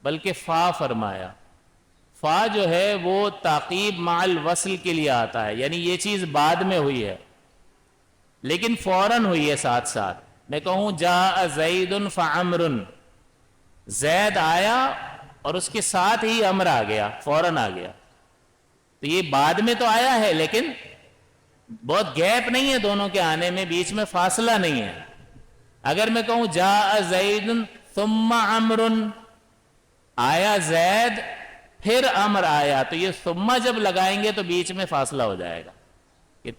بلکہ فا فرمایا۔ فا جو ہے وہ تعقیب مع الوصل کے لیے آتا ہے، یعنی یہ چیز بعد میں ہوئی ہے لیکن فوراً ہوئی ہے ساتھ ساتھ۔ میں کہوں جاء زید فعمر، زید آیا اور اس کے ساتھ ہی امر آ گیا، فوراً آ گیا، تو یہ بعد میں تو آیا ہے لیکن بہت گیپ نہیں ہے دونوں کے آنے میں، بیچ میں فاصلہ نہیں ہے۔ اگر میں کہوں جاء زید ثم عمر، آیا زید پھر امر آیا، تو یہ ثم جب لگائیں گے تو بیچ میں فاصلہ ہو جائے گا، یہ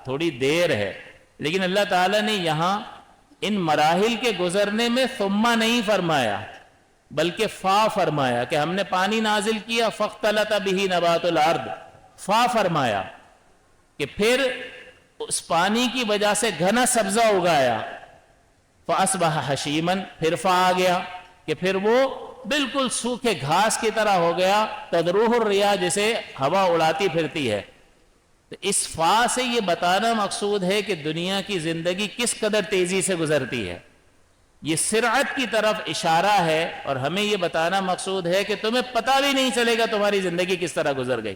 تھوڑی دیر ہے۔ لیکن اللہ تعالیٰ نے یہاں ان مراحل کے گزرنے میں ثم نہیں فرمایا بلکہ فا فرمایا، کہ ہم نے پانی نازل کیا فاختلط به نبات الارض، فا فرمایا کہ پھر اس پانی کی وجہ سے گھنا سبزہ اگایا، فاصبح حشیما، پھر فا آ گیا کہ پھر وہ بالکل سوکھے گھاس کی طرح ہو گیا، تدروح الریاح، جسے ہوا اڑاتی پھرتی ہے۔ تو اس فا سے یہ بتانا مقصود ہے کہ دنیا کی زندگی کس قدر تیزی سے گزرتی ہے، یہ سرعت کی طرف اشارہ ہے، اور ہمیں یہ بتانا مقصود ہے کہ تمہیں پتہ بھی نہیں چلے گا تمہاری زندگی کس طرح گزر گئی۔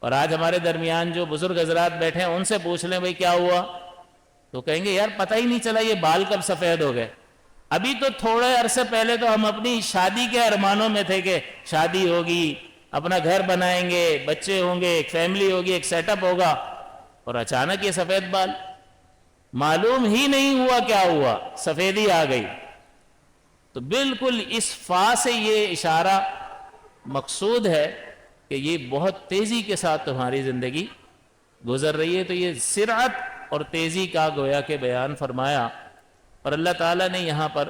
اور آج ہمارے درمیان جو بزرگ حضرات بیٹھے ہیں ان سے پوچھ لیں بھئی کیا ہوا، تو کہیں گے یار پتہ ہی نہیں چلا یہ بال کب سفید ہو گئے۔ ابھی تو تھوڑے عرصے پہلے تو ہم اپنی شادی کے ارمانوں میں تھے کہ شادی ہوگی، اپنا گھر بنائیں گے، بچے ہوں گے، ایک فیملی ہوگی، ایک سیٹ اپ ہوگا، اور اچانک یہ سفید بال، معلوم ہی نہیں ہوا کیا ہوا، سفیدی آ گئی۔ تو بالکل اس فا سے یہ اشارہ مقصود ہے کہ یہ بہت تیزی کے ساتھ تمہاری زندگی گزر رہی ہے۔ تو یہ سرعت اور تیزی کا گویا کہ بیان فرمایا، اور اللہ تعالیٰ نے یہاں پر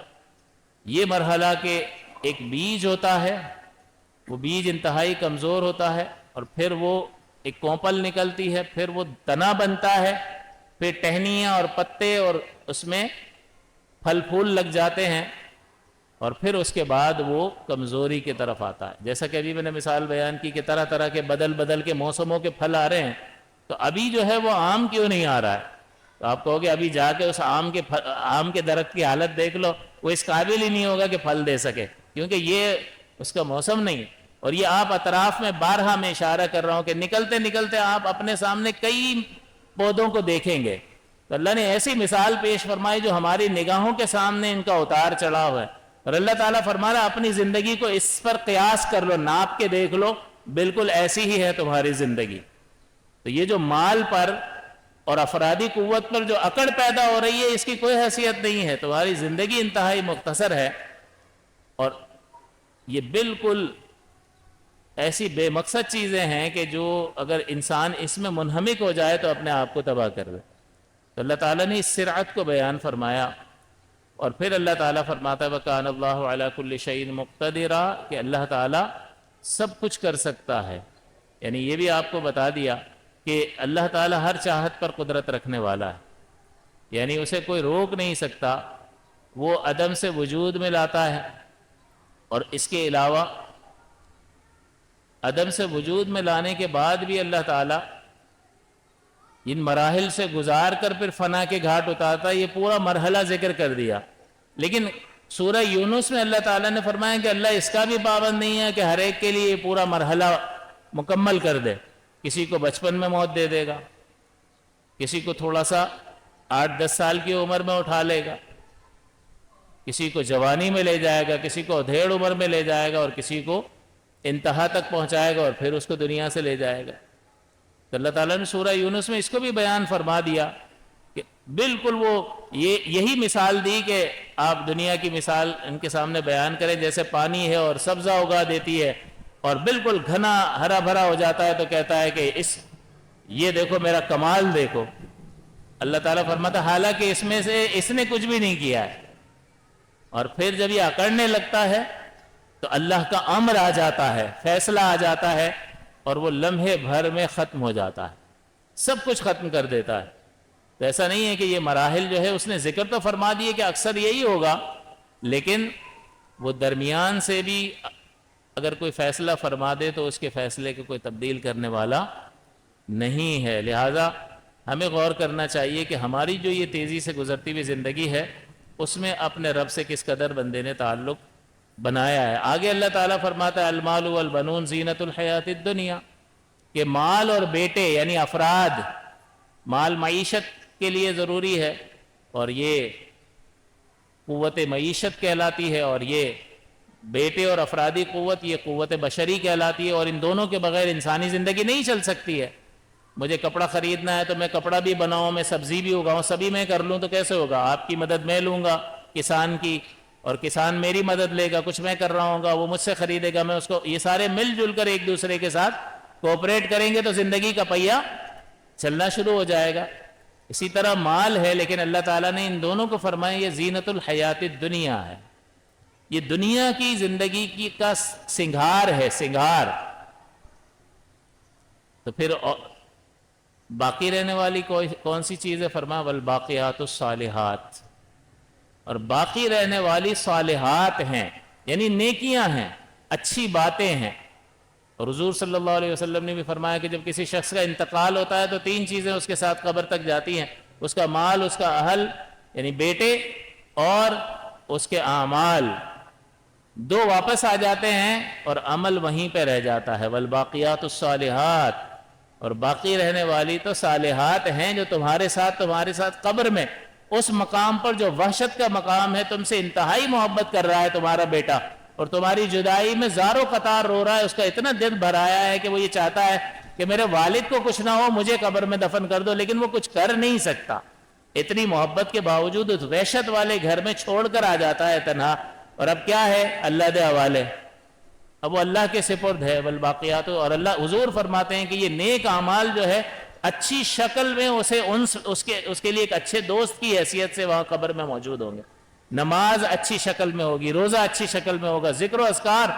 یہ مرحلہ کہ ایک بیج ہوتا ہے، وہ بیج انتہائی کمزور ہوتا ہے، اور پھر وہ ایک کوپل نکلتی ہے، پھر وہ تنا بنتا ہے، پھر ٹہنیاں اور پتے اور اس میں پھل پھول لگ جاتے ہیں، اور پھر اس کے بعد وہ کمزوری کی طرف آتا ہے۔ جیسا کہ ابھی میں نے مثال بیان کی کہ طرح طرح کے بدل کے موسموں کے پھل آ رہے ہیں، تو ابھی جو ہے وہ آم کیوں نہیں آ رہا ہے؟ تو آپ کہو گے ابھی جا کے اس آم کے درخت کی حالت دیکھ لو، وہ اس قابل ہی نہیں ہوگا کہ پھل دے سکے، کیونکہ یہ اس کا موسم نہیں ہے۔ اور یہ آپ اطراف میں بارہا میں اشارہ کر رہا ہوں کہ نکلتے نکلتے آپ اپنے سامنے کئی پودوں کو دیکھیں گے، تو اللہ نے ایسی مثال پیش فرمائی جو ہماری نگاہوں کے سامنے ان کا اتار چڑھاؤ ہے۔ اور اللہ تعالیٰ فرما رہا اپنی زندگی کو اس پر قیاس کر لو، ناپ کے دیکھ لو، بالکل ایسی ہی ہے تمہاری زندگی۔ تو یہ جو مال پر اور افرادی قوت پر جو اکڑ پیدا ہو رہی ہے، اس کی کوئی حیثیت نہیں ہے، تمہاری زندگی انتہائی مختصر ہے، اور یہ بالکل ایسی بے مقصد چیزیں ہیں کہ جو اگر انسان اس میں منہمک ہو جائے تو اپنے آپ کو تباہ کر دے۔ تو اللہ تعالیٰ نے اس سرعت کو بیان فرمایا، اور پھر اللہ تعالیٰ فرماتا ہے وَكَانَ اللَّهُ عَلَى كُلِّ شَيْءٍ مُقْتَدِرًا، کہ اللہ تعالیٰ سب کچھ کر سکتا ہے۔ یعنی یہ بھی آپ کو بتا دیا کہ اللہ تعالیٰ ہر چاہت پر قدرت رکھنے والا ہے، یعنی اسے کوئی روک نہیں سکتا، وہ عدم سے وجود میں لاتا ہے، اور اس کے علاوہ عدم سے وجود میں لانے کے بعد بھی اللہ تعالیٰ ان مراحل سے گزار کر پھر فنا کے گھاٹ اتارتا ہے۔ یہ پورا مرحلہ ذکر کر دیا، لیکن سورہ یونس میں اللہ تعالیٰ نے فرمایا کہ اللہ اس کا بھی پابند نہیں ہے کہ ہر ایک کے لیے یہ پورا مرحلہ مکمل کر دے۔ کسی کو بچپن میں موت دے دے گا، کسی کو تھوڑا سا 8-10 سال کی عمر میں اٹھا لے گا، کسی کو جوانی میں لے جائے گا، کسی کو ادھیڑ عمر میں لے جائے گا، اور کسی کو انتہا تک پہنچائے گا اور پھر اس کو دنیا سے لے جائے گا۔ تو اللہ تعالیٰ نے سورہ یونس میں اس کو بھی بیان فرما دیا کہ بالکل وہ یہی مثال دی کہ آپ دنیا کی مثال ان کے سامنے بیان کریں، جیسے پانی ہے اور سبزہ اگا دیتی ہے اور بالکل گھنا ہرا بھرا ہو جاتا ہے، تو کہتا ہے کہ یہ دیکھو میرا کمال دیکھو۔ اللہ تعالیٰ فرماتا ہے حالانکہ اس میں سے اس نے کچھ بھی نہیں کیا ہے، اور پھر جب یہ اکڑنے لگتا ہے تو اللہ کا امر آ جاتا ہے، فیصلہ آ جاتا ہے، اور وہ لمحے بھر میں ختم ہو جاتا ہے، سب کچھ ختم کر دیتا ہے۔ تو ایسا نہیں ہے کہ یہ مراحل جو ہے اس نے ذکر تو فرما دیے کہ اکثر یہی ہوگا، لیکن وہ درمیان سے بھی اگر کوئی فیصلہ فرما دے تو اس کے فیصلے کو کوئی تبدیل کرنے والا نہیں ہے۔ لہذا ہمیں غور کرنا چاہیے کہ ہماری جو یہ تیزی سے گزرتی ہوئی زندگی ہے، اس میں اپنے رب سے کس قدر بندے نے تعلق بنایا ہے۔ آگے اللہ تعالیٰ فرماتا ہے المال والبنون زینت الحیات الدنیا، کہ مال اور بیٹے یعنی افراد، مال معیشت کے لیے ضروری ہے، اور یہ قوت معیشت کہلاتی ہے، اور یہ بیٹے اور افرادی قوت یہ قوت بشری کہلاتی ہے، اور ان دونوں کے بغیر انسانی زندگی نہیں چل سکتی ہے۔ مجھے کپڑا خریدنا ہے تو میں کپڑا بھی بناؤں، میں سبزی بھی اگاؤں، سبھی میں کر لوں تو کیسے ہوگا؟ آپ کی مدد میں لوں گا کسان کی، اور کسان میری مدد لے گا، کچھ میں کر رہا ہوں گا، وہ مجھ سے خریدے گا، میں اس کو، یہ سارے مل جل کر ایک دوسرے کے ساتھ کوپریٹ کریں گے تو زندگی کا پہیہ چلنا شروع ہو جائے گا۔ اسی طرح مال ہے، لیکن اللہ تعالیٰ نے ان دونوں کو فرمایا یہ زینت الحیات الدنیا ہے، یہ دنیا کی زندگی کی کا سنگھار ہے، سنگھار۔ تو پھر باقی رہنے والی کون سی چیز ہے؟ فرمایا والباقیات الصالحات، اور باقی رہنے والی صالحات ہیں، یعنی نیکیاں ہیں، اچھی باتیں ہیں۔ اور حضور صلی اللہ علیہ وسلم نے بھی فرمایا کہ جب کسی شخص کا انتقال ہوتا ہے تو 3 چیزیں اس کے ساتھ قبر تک جاتی ہیں، اس کا مال، اس کا اہل یعنی بیٹے، اور اس کے اعمال، 2 واپس آ جاتے ہیں اور عمل وہیں پہ رہ جاتا ہے۔ والباقیات الصالحات، اور باقی رہنے والی تو صالحات ہیں جو تمہارے ساتھ قبر میں اس مقام پر جو وحشت کا مقام ہے، تم سے انتہائی محبت کر رہا ہے تمہارا بیٹا، اور تمہاری جدائی میں زار و قطار رو رہا ہے، اس کا اتنا دل بھرایا ہے کہ وہ یہ چاہتا ہے کہ میرے والد کو کچھ نہ ہو، مجھے قبر میں دفن کر دو، لیکن وہ کچھ کر نہیں سکتا۔ اتنی محبت کے باوجود اس وحشت والے گھر میں چھوڑ کر آ جاتا ہے تنہا، اور اب کیا ہے؟ اللہ دے حوالے، اب وہ اللہ کے سپرد ہے۔ والباقیات، اور اللہ حضور فرماتے ہیں کہ یہ نیک اعمال جو ہے اچھی شکل میں اسے اس کے لیے ایک اچھے دوست کی حیثیت سے وہاں قبر میں موجود ہوں گے۔ نماز اچھی شکل میں ہوگی، روزہ اچھی شکل میں ہوگا، ذکر و اذکار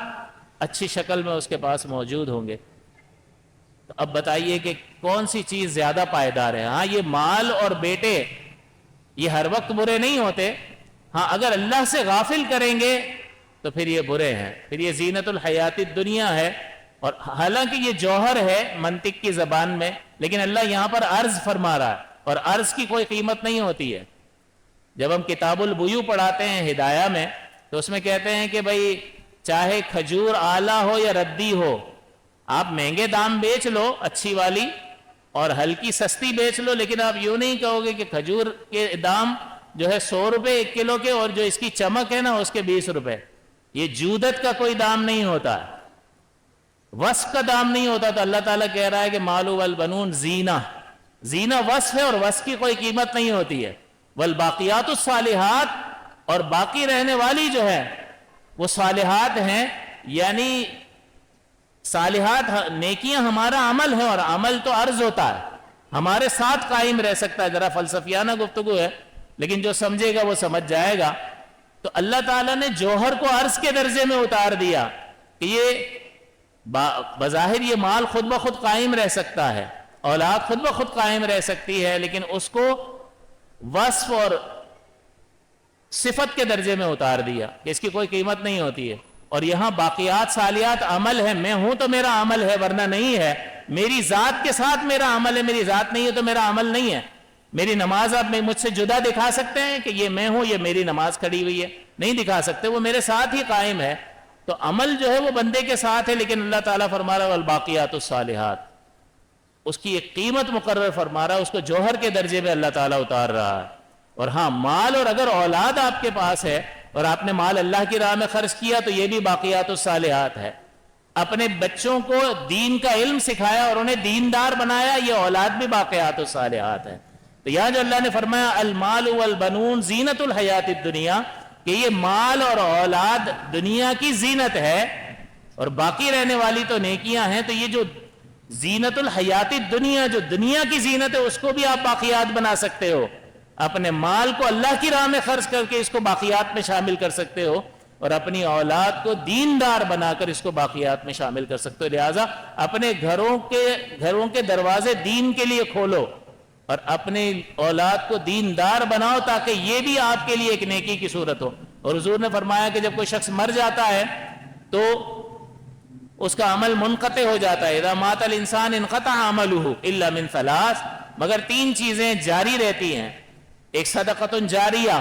اچھی شکل میں اس کے پاس موجود ہوں گے۔ تو اب بتائیے کہ کون سی چیز زیادہ پائیدار ہے؟ ہاں یہ مال اور بیٹے یہ ہر وقت برے نہیں ہوتے، ہاں اگر اللہ سے غافل کریں گے تو پھر یہ برے ہیں، پھر یہ زینت الحیات الدنیا ہے۔ اور حالانکہ یہ جوہر ہے منطق کی زبان میں، لیکن اللہ یہاں پر عرض فرما رہا ہے، اور عرض کی کوئی قیمت نہیں ہوتی ہے۔ جب ہم کتاب البیوع پڑھاتے ہیں ہدایہ میں تو اس میں کہتے ہیں کہ بھائی چاہے کھجور اعلیٰ ہو یا ردی ہو، آپ مہنگے دام بیچ لو اچھی والی اور ہلکی سستی بیچ لو، لیکن آپ یوں نہیں کہو گے کہ کھجور کے دام جو ہے 100 روپے 1 کلو کے، اور جو اس کی چمک ہے نا اس کے 20 روپے. یہ جودت کا کوئی دام نہیں ہوتا ہے، وصف کا دام نہیں ہوتا. تو اللہ تعالیٰ کہہ رہا ہے کہ مال والبنون زینہ، زینہ وصف ہے اور وصف کی کوئی قیمت نہیں ہوتی ہے. والباقیات الصالحات، اور باقی رہنے والی جو ہے وہ صالحات ہیں، یعنی صالحات نیکیاں ہمارا عمل ہے، اور عمل تو عرض ہوتا ہے، ہمارے ساتھ قائم رہ سکتا ہے. ذرا فلسفیانہ گفتگو ہے لیکن جو سمجھے گا وہ سمجھ جائے گا. تو اللہ تعالیٰ نے جوہر کو عرض کے درجے میں اتار دیا کہ یہ بظاہر یہ مال خود بخود قائم رہ سکتا ہے، اولاد خود بخود قائم رہ سکتی ہے، لیکن اس کو وصف اور صفت کے درجے میں اتار دیا کہ اس کی کوئی قیمت نہیں ہوتی ہے. اور یہاں باقیات صالحات عمل ہے، میں ہوں تو میرا عمل ہے ورنہ نہیں ہے. میری ذات کے ساتھ میرا عمل ہے، میری ذات نہیں ہے تو میرا عمل نہیں ہے. میری نماز آپ مجھ سے جدا دکھا سکتے ہیں کہ یہ میں ہوں، یہ میری نماز کھڑی ہوئی ہے؟ نہیں دکھا سکتے، وہ میرے ساتھ ہی قائم ہے. تو عمل جو ہے وہ بندے کے ساتھ ہے، لیکن اللہ تعالیٰ فرما رہا ہے والباقیات الصالحات، اس کی ایک قیمت مقرر فرما رہا ہے، اس کو جوہر کے درجے میں اللہ تعالیٰ اتار رہا ہے. اور ہاں مال اور اگر اولاد آپ کے پاس ہے اور آپ نے مال اللہ کی راہ میں خرچ کیا تو یہ بھی باقیات الصالحات ہے. اپنے بچوں کو دین کا علم سکھایا اور انہیں دیندار بنایا، یہ اولاد بھی باقیات الصالحات ہے. تو یہاں جو اللہ نے فرمایا المال والبنون زینت الحیات الدنیا، کہ یہ مال اور اولاد دنیا کی زینت ہے اور باقی رہنے والی تو نیکیاں ہیں. تو یہ جو زینت الحیات الدنیا، جو دنیا کی زینت ہے، اس کو بھی آپ باقیات بنا سکتے ہو. اپنے مال کو اللہ کی راہ میں خرچ کر کے اس کو باقیات میں شامل کر سکتے ہو، اور اپنی اولاد کو دیندار بنا کر اس کو باقیات میں شامل کر سکتے ہو. لہٰذا اپنے گھروں کے دروازے دین کے لیے کھولو اور اپنی اولاد کو دیندار بناؤ تاکہ یہ بھی آپ کے لیے ایک نیکی کی صورت ہو. اور حضور نے فرمایا کہ جب کوئی شخص مر جاتا ہے تو اس کا عمل منقطع ہو جاتا ہے. اذا مات الانسان انقطع عمله الا من ثلاث، مگر 3 چیزیں جاری رہتی ہیں. ایک صدقۃ جاریہ،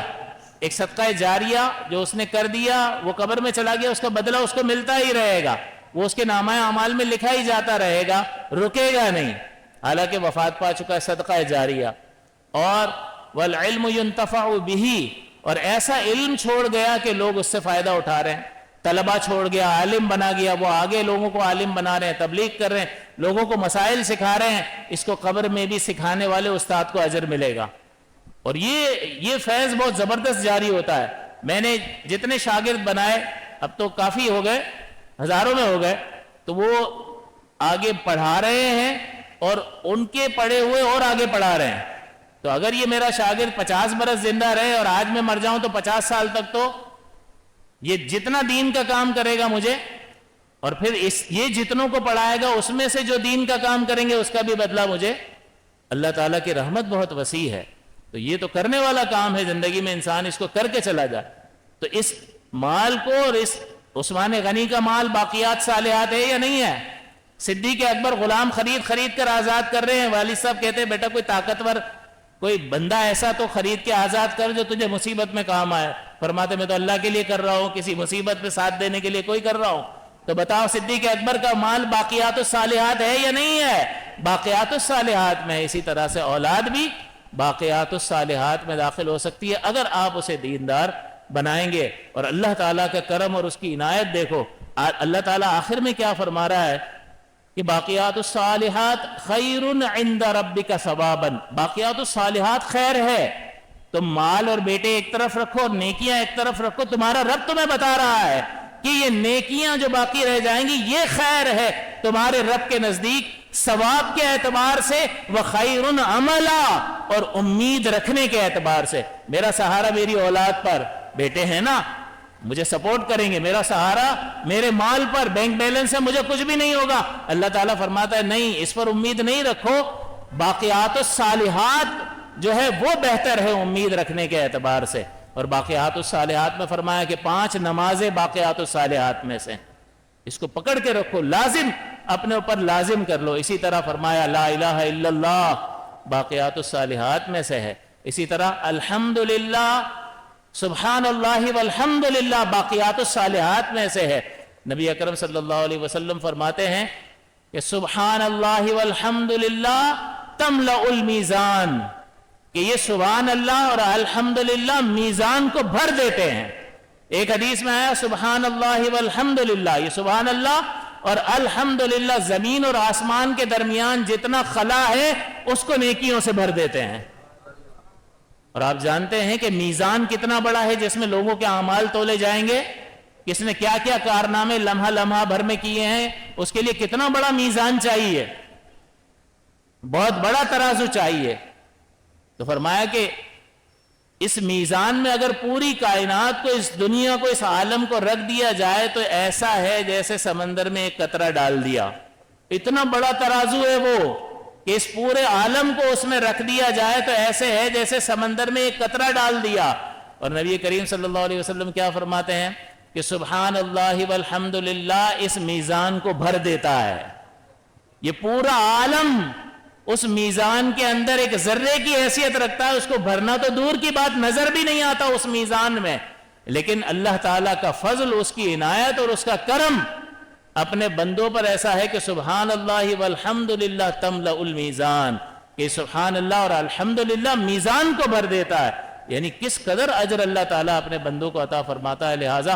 ایک صدقہ جاریہ جو اس نے کر دیا، وہ قبر میں چلا گیا، اس کا بدلہ اس کو ملتا ہی رہے گا، وہ اس کے نامہ اعمال میں لکھا ہی جاتا رہے گا، رکے گا نہیں حالانکہ وفات پا چکا ہے. صدقہ جاریہ. اور والعلم ينتفع به، اور ایسا علم چھوڑ گیا کہ لوگ اس سے فائدہ اٹھا رہے ہیں. طلبہ چھوڑ گیا، عالم بنا گیا، وہ آگے لوگوں کو عالم بنا رہے ہیں، تبلیغ کر رہے ہیں، لوگوں کو مسائل سکھا رہے ہیں. اس کو قبر میں بھی سکھانے والے استاد کو اجر ملے گا. اور یہ فیض بہت زبردست جاری ہوتا ہے. میں نے جتنے شاگرد بنائے، اب تو کافی ہو گئے، ہزاروں میں ہو گئے، تو وہ آگے پڑھا رہے ہیں اور ان کے پڑھے ہوئے اور آگے پڑھا رہے ہیں. تو اگر یہ میرا شاگرد 50 برس زندہ رہے اور آج میں مر جاؤں تو 50 سال تک تو یہ جتنا دین کا کام کرے گا مجھے، اور پھر یہ جتنوں کو پڑھائے گا اس میں سے جو دین کا کام کریں گے اس کا بھی بدلہ مجھے. اللہ تعالیٰ کی رحمت بہت وسیع ہے. تو یہ تو کرنے والا کام ہے زندگی میں، انسان اس کو کر کے چلا جائے. تو اس مال کو، اور اس عثمان غنی کا مال باقیات صالحات ہے یا نہیں ہے؟ صدیق اکبر غلام خرید کر آزاد کر رہے ہیں. والد صاحب کہتے ہیں بیٹا کوئی طاقتور کوئی بندہ ایسا تو خرید کے آزاد کر جو تجھے مصیبت میں کام آئے. فرماتے میں تو اللہ کے لیے کر رہا ہوں، کسی مصیبت میں ساتھ دینے کے لیے کوئی کر رہا ہوں. تو بتاؤ صدیق اکبر کا مال باقیات الصالحات ہے یا نہیں ہے؟ باقیات الصالحات میں. اسی طرح سے اولاد بھی باقیات الصالحات میں داخل ہو سکتی ہے اگر آپ اسے دیندار بنائیں گے. اور اللہ تعالیٰ کا کرم اور اس کی عنایت دیکھو، اللہ تعالیٰ آخر میں کیا فرما رہا ہے کہ باقیات الصالحات خیر عند ربک ثوابا. باقیات الصالحات خیر ہے. تم مال اور بیٹے ایک طرف رکھو اور نیکیاں ایک طرف رکھو، تمہارا رب تمہیں بتا رہا ہے کہ یہ نیکیاں جو باقی رہ جائیں گی یہ خیر ہے تمہارے رب کے نزدیک ثواب کے اعتبار سے، وخیر عملا، اور امید رکھنے کے اعتبار سے. میرا سہارا میری اولاد پر، بیٹے ہیں نا مجھے سپورٹ کریں گے، میرا سہارا میرے مال پر، بینک بیلنس ہے مجھے کچھ بھی نہیں ہوگا. اللہ تعالیٰ فرماتا ہے نہیں، اس پر امید نہیں رکھو. باقیات الصالحات جو ہے وہ بہتر ہے امید رکھنے کے اعتبار سے. اور باقیات الصالحات میں فرمایا کہ 5 نمازیں باقیات الصالحات میں سے، اس کو پکڑ کے رکھو، لازم اپنے اوپر لازم کر لو. اسی طرح فرمایا لا الہ الا اللہ باقیات الصالحات میں سے ہے. اسی طرح الحمدللہ، سبحان اللہ والحمدللہ باقیات الصالحات میں سے ہے. نبی اکرم صلی اللہ علیہ وسلم فرماتے ہیں کہ سبحان اللہ والحمدللہ تملأ المیزان. کہ یہ سبحان اللہ اور الحمدللہ میزان کو بھر دیتے ہیں. ایک حدیث میں آیا سبحان اللہ والحمدللہ، یہ سبحان اللہ اور الحمدللہ زمین اور آسمان کے درمیان جتنا خلا ہے اس کو نیکیوں سے بھر دیتے ہیں. اور آپ جانتے ہیں کہ میزان کتنا بڑا ہے جس میں لوگوں کے اعمال تولے جائیں گے، کس نے کیا کیا کارنامے لمحہ لمحہ بھر میں کیے ہیں، اس کے لیے کتنا بڑا میزان چاہیے، بہت بڑا ترازو چاہیے. تو فرمایا کہ اس میزان میں اگر پوری کائنات کو، اس دنیا کو، اس عالم کو رکھ دیا جائے تو ایسا ہے جیسے سمندر میں ایک قطرہ ڈال دیا. اتنا بڑا ترازو ہے وہ کہ اس پورے عالم کو اس میں رکھ دیا جائے تو ایسے ہے جیسے سمندر میں ایک قطرہ ڈال دیا. اور نبی کریم صلی اللہ علیہ وسلم کیا فرماتے ہیں کہ سبحان اللہ والحمدللہ اس میزان کو بھر دیتا ہے. یہ پورا عالم اس میزان کے اندر ایک ذرے کی حیثیت رکھتا ہے، اس کو بھرنا تو دور کی بات، نظر بھی نہیں آتا اس میزان میں. لیکن اللہ تعالیٰ کا فضل، اس کی عنایت اور اس کا کرم اپنے بندوں پر ایسا ہے کہ سبحان اللہ والحمدللہ تملأ المیزان، کہ سبحان اللہ اور الحمدللہ میزان کو بھر دیتا ہے. یعنی کس قدر اجر اللہ تعالیٰ اپنے بندوں کو عطا فرماتا ہے. لہٰذا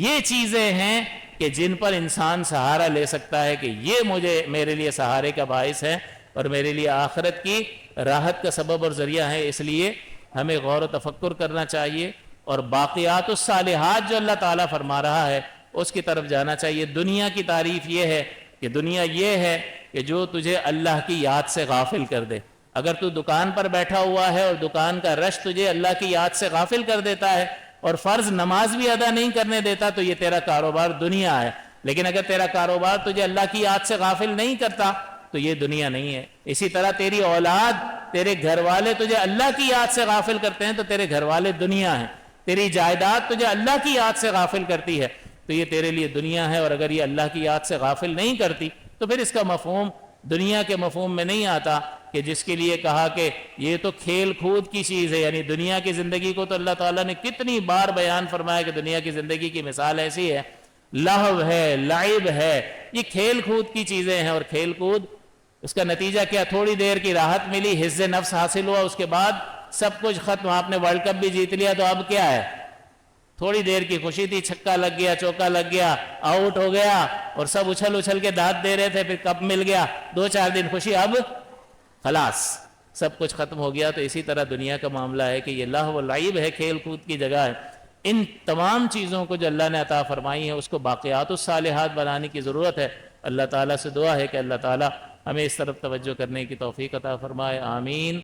یہ چیزیں ہیں کہ جن پر انسان سہارا لے سکتا ہے کہ یہ میرے لیے سہارے کا باعث ہے اور میرے لیے آخرت کی راحت کا سبب اور ذریعہ ہے. اس لیے ہمیں غور و تفکر کرنا چاہیے اور باقیات الصالحات جو اللہ تعالیٰ فرما رہا ہے اس کی طرف جانا چاہیے. دنیا کی تعریف یہ ہے کہ دنیا یہ ہے کہ جو تجھے اللہ کی یاد سے غافل کر دے. اگر تو دکان پر بیٹھا ہوا ہے اور دکان کا رش تجھے اللہ کی یاد سے غافل کر دیتا ہے اور فرض نماز بھی ادا نہیں کرنے دیتا تو یہ تیرا کاروبار دنیا ہے. لیکن اگر تیرا کاروبار تجھے اللہ کی یاد سے غافل نہیں کرتا تو یہ دنیا نہیں ہے. اسی طرح تیری اولاد، تیرے گھر والے تجھے اللہ کی یاد سے غافل کرتے ہیں تو تیرے گھر والے دنیا ہیں. تیری جائیداد تجھے اللہ کی یاد سے غافل کرتی ہے تو یہ تیرے لیے دنیا ہے. اور اگر یہ اللہ کی یاد سے غافل نہیں کرتی تو پھر اس کا مفہوم دنیا کے مفہوم میں نہیں آتا کہ جس کے لیے کہا کہ یہ تو کھیل کود کی چیز ہے. یعنی دنیا کی زندگی کو تو اللہ تعالیٰ نے کتنی بار بیان فرمایا کہ دنیا کی زندگی کی مثال ایسی ہے، لہو ہے، لعب ہے، یہ کھیل کود کی چیزیں ہیں. اور کھیل کود اس کا نتیجہ کیا؟ تھوڑی دیر کی راحت ملی، حفظ نفس حاصل ہوا، اس کے بعد سب کچھ ختم. آپ نے ورلڈ کپ بھی جیت لیا تو اب کیا ہے؟ تھوڑی دیر کی خوشی تھی، چھکا لگ گیا، چوکا لگ گیا، آؤٹ ہو گیا اور سب اچھل اچھل کے داد دے رہے تھے، پھر کپ مل گیا، 2-4 دن خوشی، اب خلاص سب کچھ ختم ہو گیا. تو اسی طرح دنیا کا معاملہ ہے کہ یہ لہو و لعب ہے، کھیل کود کی جگہ ہے. ان تمام چیزوں کو جو اللہ نے عطا فرمائی ہے اس کو باقیات الصالحات بنانے کی ضرورت ہے. اللہ تعالیٰ سے دعا ہے کہ اللہ تعالیٰ ہمیں اس طرف توجہ کرنے کی توفیق عطا فرمائے. آمین.